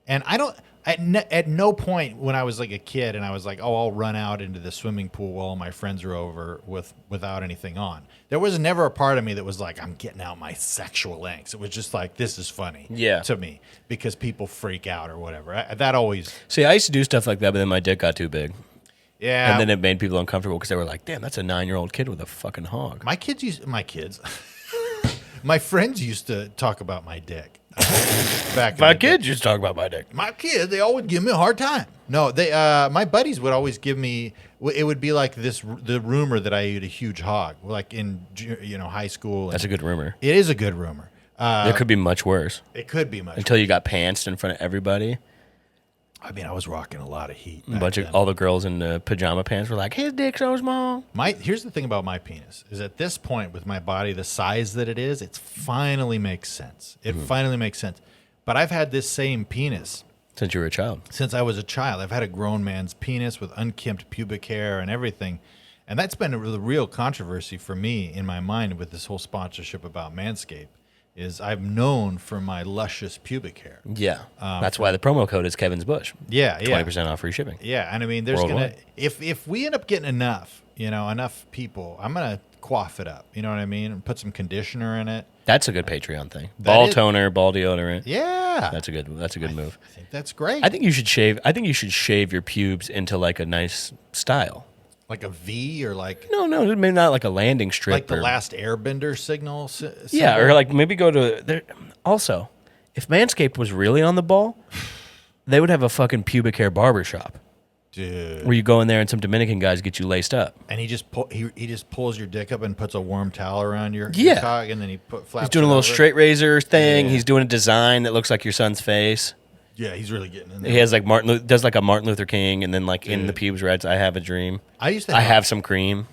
And I don't at no point when I was like a kid and I was like, "Oh, I'll run out into the swimming pool while all my friends are over without anything on." There was never a part of me that was like, "I'm getting out my sexual angst." It was just like, "This is funny." Yeah. To me because people freak out or whatever. That always See, I used to do stuff like that, but then my dick got too big. yeah. And then it made people uncomfortable because they were like, damn, that's a 9-year-old kid with a fucking hog. My friends used to talk about my dick. Back in My the day. kids just talk about my dick. My kids, they always give me a hard time. No, they my buddies would always give me. It would be like the rumor that I ate a huge hog, like in high school. That's a good rumor. It is a good rumor. There could be much worse It could be much. until you got pantsed in front of everybody. I mean, I was rocking a lot of heat. A back bunch then. of all the girls in the pajama pants were like, his dick's so small. Here's the thing about my penis is at this point with my body, the size that it is, it finally makes sense. It finally makes sense. But I've had this same penis Since you were a child. since I was a child. I've had a grown man's penis with unkempt pubic hair and everything. And that's been a real controversy for me in my mind with this whole sponsorship about Manscaped is I'm known for my luscious pubic hair. Yeah. That's why the promo code is Kevin's Bush. Yeah, yeah. 20% off free shipping. Yeah, and I mean there's Worldwide. gonna if we end up getting enough people, I'm gonna quaff it up. You know what I mean? And put some conditioner in it. That's a good Patreon thing. That Ball is- toner, ball deodorant. Yeah. That's a good move. I think that's great. I think you should shave your pubes into like a nice style. like a V or like No, maybe not like a landing strip. like the or- last airbender signal. Yeah, symbol. or like maybe go to there. Also, if Manscaped was really on the ball, they would have a fucking pubic hair barber shop dude. where you go in there and some Dominican guys get you laced up. And he just he just pulls your dick up and puts a warm towel around your Yeah. cock, and then he flaps. He's doing a it little over. straight razor thing. Yeah. He's doing a design that looks like your son's face. Yeah, he's really getting in there. He has like does like a Martin Luther King, and then like in Dude. the pubes writes, "I have a dream. I used to. I have some cream."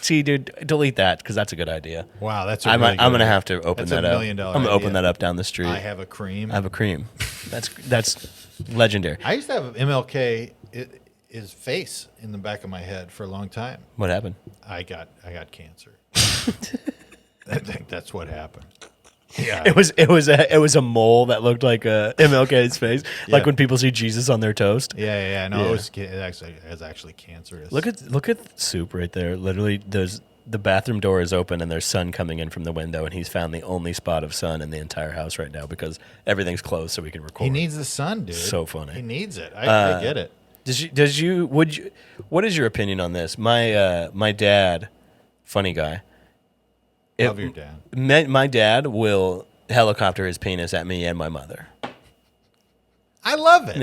See, dude, delete that because that's a good idea. Wow, that's. I'm really going to good- have to open that's that a up. $1 million I'm going to open idea. that up down the street. I have a cream. I have a cream. That's legendary. I used to have MLK his face in the back of my head for a long time. What happened? I got cancer. I think that's what happened. Yeah. It was a mole that looked like MLK's face, like Yeah. when people see Jesus on their toast. Yeah. No, Yeah. it was actually cancerous. Look at Soup right there. Literally, the bathroom door is open and there's sun coming in from the window, and he's found the only spot of sun in the entire house right now because everything's closed, so we can record. He needs the sun, dude. So funny. He needs it. I get it. What is your opinion on this? My dad, funny guy. Love your dad. My dad will helicopter his penis at me and my mother. I love it.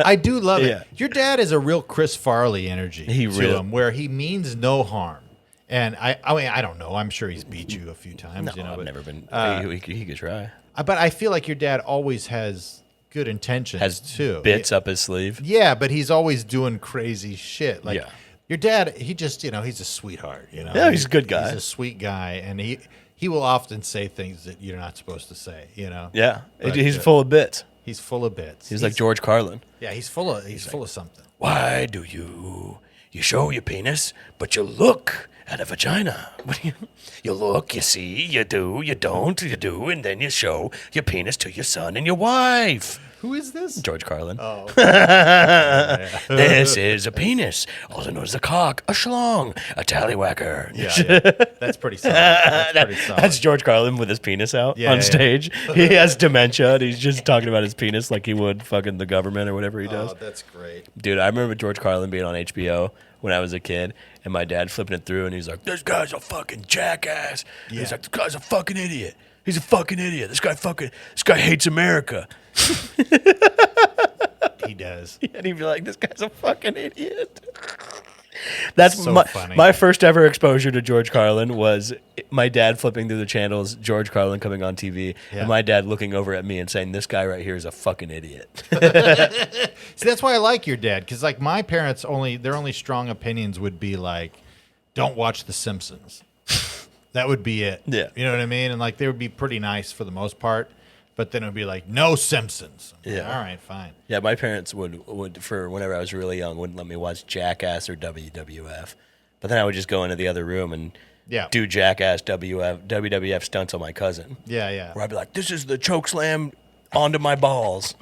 I do love Yeah. it. Your dad is a real Chris Farley energy He to really- him, where he means no harm. And I mean, I don't know. I'm sure he's beat you a few times. No, I've but, never been. He could try. But I feel like your dad always has good intentions Has too. bits up his sleeve. Yeah, but he's always doing crazy shit. Like Yeah. your dad, he just, he's a sweetheart. Yeah, he's a good guy. He's a sweet guy, and he will often say things that you're not supposed to say. Yeah, But, he's full of bits. He's full of bits. He's like George Carlin. Yeah, he's full of something. Why do you show your penis, but you look at a vagina? What do you look, you see, you do, you don't, you do, and then you show your penis to your son and your wife. Who is this? George Carlin. Oh. This is a penis, also known as a cock, a schlong, a tallywhacker. Yeah. That's pretty solid. That's pretty solid. That's George Carlin with his penis out Yeah, on yeah. stage. He has dementia and he's just talking about his penis like he would fucking the government or whatever he does. Oh, that's great. Dude, I remember George Carlin being on HBO when I was a kid and my dad flipping it through and he's like, "This guy's a fucking jackass." Yeah. He's like, "This guy's a fucking idiot. He's a fucking idiot. This guy hates America." He does. And he'd be like, "This guy's a fucking idiot." That's So funny. my first ever exposure to George Carlin was my dad flipping through the channels, George Carlin coming on TV, Yeah. and my dad looking over at me and saying, "This guy right here is a fucking idiot." See, that's why I like your dad, because like my parents their only strong opinions would be like, don't watch The Simpsons. That would be it. Yeah. You know what I mean? And like they would be pretty nice for the most part, but then it would be like, no Simpsons. I'm like, Yeah. all right, fine. Yeah, my parents would for whenever I was really young, wouldn't let me watch Jackass or WWF. But then I would just go into the other room and Yeah. do Jackass WWF stunts on my cousin. Yeah. Where I'd be like, "This is the choke slam onto my balls."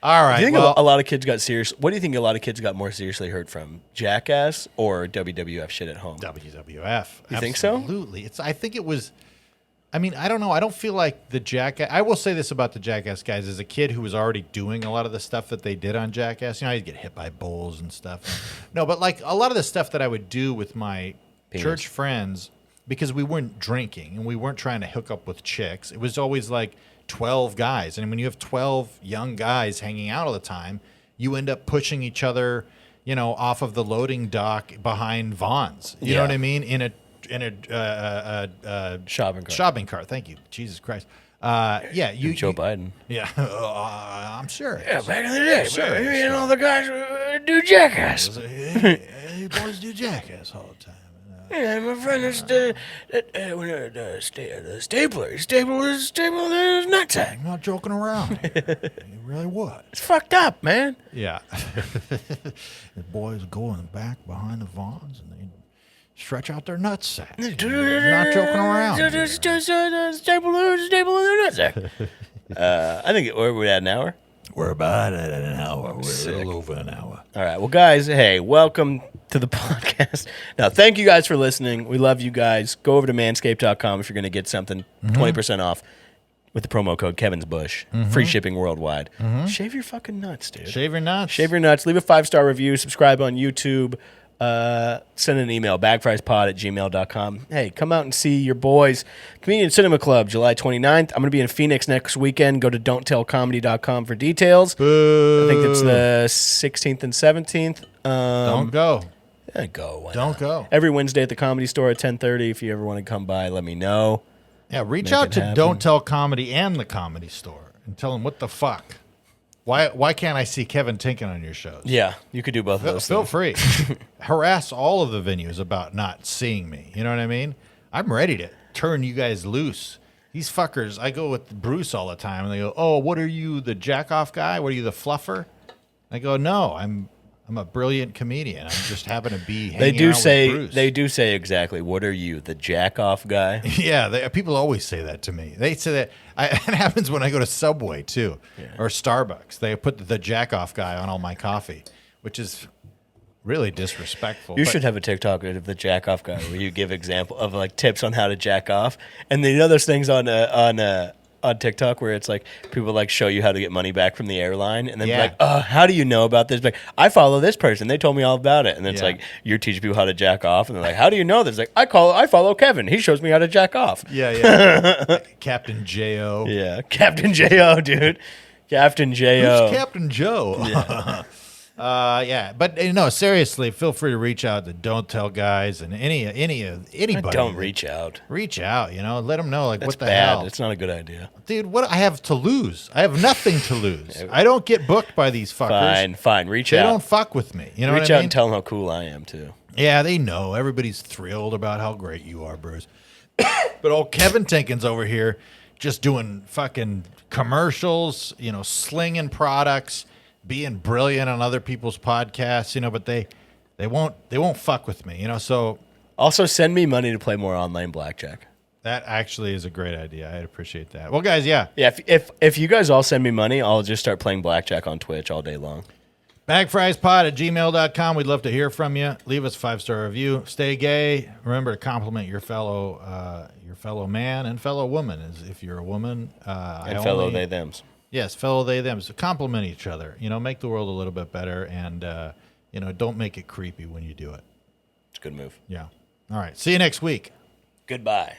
All right. Do you think well, a lot of kids got serious? What do you think a lot of kids got more seriously hurt from? Jackass or WWF shit at home? WWF. You think so? Absolutely. I think it was. I mean, I don't know. I don't feel like the Jackass. I will say this about the Jackass guys: as a kid who was already doing a lot of the stuff that they did on Jackass, I'd get hit by bulls and stuff. No, but like a lot of the stuff that I would do with my church friends, because we weren't drinking and we weren't trying to hook up with chicks. It was always like 12 guys, and when you have 12 young guys hanging out all the time, you end up pushing each other, off of the loading dock behind Vaughn's. You know Yeah. what I mean? In a shopping cart. Thank you, Jesus Christ. Joe Biden. Yeah, I'm sure. Yeah, back in the day, Sure, man, sure. all the guys do Jackass. Hey, boys do Jackass all the time. Yeah, my friend is the stapler. He stapled his nutsack. I'm not joking around here. He really was. It's fucked up, man. Yeah. The boys go in the back behind the Vaughns and they stretch out their nutsack. Not joking around. here. Staple their nutsack. I think we're at an hour. We're about at an hour. We're a little over an hour. All right. Well, guys, hey, welcome to the podcast. Now, thank you guys for listening. We love you guys. Go over to manscaped.com if you're going to get something 20% off with the promo code Kevin's Bush. Free shipping worldwide. Shave your fucking nuts, dude. Shave your nuts. Shave your nuts. Leave a 5-star review. Subscribe on YouTube. Send an email, bagfriespod@gmail.com. Hey, come out and see your boys. Comedian Cinema Club, July 29th. I'm going to be in Phoenix next weekend. Go to don'ttellcomedy.com for details. Boo. I think it's the 16th and 17th. Don't go. Go. Why Don't not? go. Every Wednesday at the Comedy Store at 10:30. If you ever want to come by, let me know. Yeah, reach Make out it to happen. Don't Tell Comedy and the Comedy Store and tell them what the fuck. Why can't I see Kevin Tinkin on your shows? Yeah, you could do both of those. Feel things. free. Harass all of the venues about not seeing me. You know what I mean? I'm ready to turn you guys loose. These fuckers, I go with Bruce all the time, and they go, "Oh, what are you, the jack-off guy? What are you, the fluffer?" I go, "No, I'm a brilliant comedian. I just happen to be hanging They do out say with Bruce." they do say exactly. What are you, the jack off guy? Yeah, people always say that to me. They say that. It happens when I go to Subway too, or Starbucks. They put the jack-off guy on all my coffee, which is really disrespectful. You But- should have a TikTok of the jack off guy where you give example of like tips on how to jack off, and then you know those things on TikTok where it's like people like show you how to get money back from the airline, and then be Yeah. like, how do you know about this? Like, I follow this person; they told me all about it, and then it's Yeah. like you're teaching people how to jack off, and they're like, how do you know this? Like, I follow Kevin; he shows me how to jack off. Yeah. Captain J.O. Yeah, Captain J.O., dude, Captain J.O. Who's Captain Joe? Yeah, but no, seriously, feel free to reach out to Don't Tell Guys and anybody. Don't reach out. Reach out, let them know, like, That's what the bad. hell. It's not a good idea. Dude, what I have to lose? I have nothing to lose. I don't get booked by these fuckers. Fine. Reach They out. don't fuck with me. You know Reach what I out mean? and tell them how cool I am too. Yeah, they know. Everybody's thrilled about how great you are, Bruce. But old Kevin Tinkin's over here just doing fucking commercials, slinging products, being brilliant on other people's podcasts, but they won't fuck with me, so Also, send me money to play more online blackjack. that actually is a great idea. I'd appreciate that. Well, guys, yeah. Yeah, if you guys all send me money, I'll just start playing blackjack on Twitch all day long. Bagfriespod@gmail.com. We'd love to hear from you. Leave us a 5-star review. Stay gay. Remember to compliment your fellow man and fellow woman. As if you're a woman, And fellow they thems. Yes, fellow they them. So compliment each other. Make the world a little bit better, and don't make it creepy when you do it. It's a good move. Yeah. All right. See you next week. Goodbye.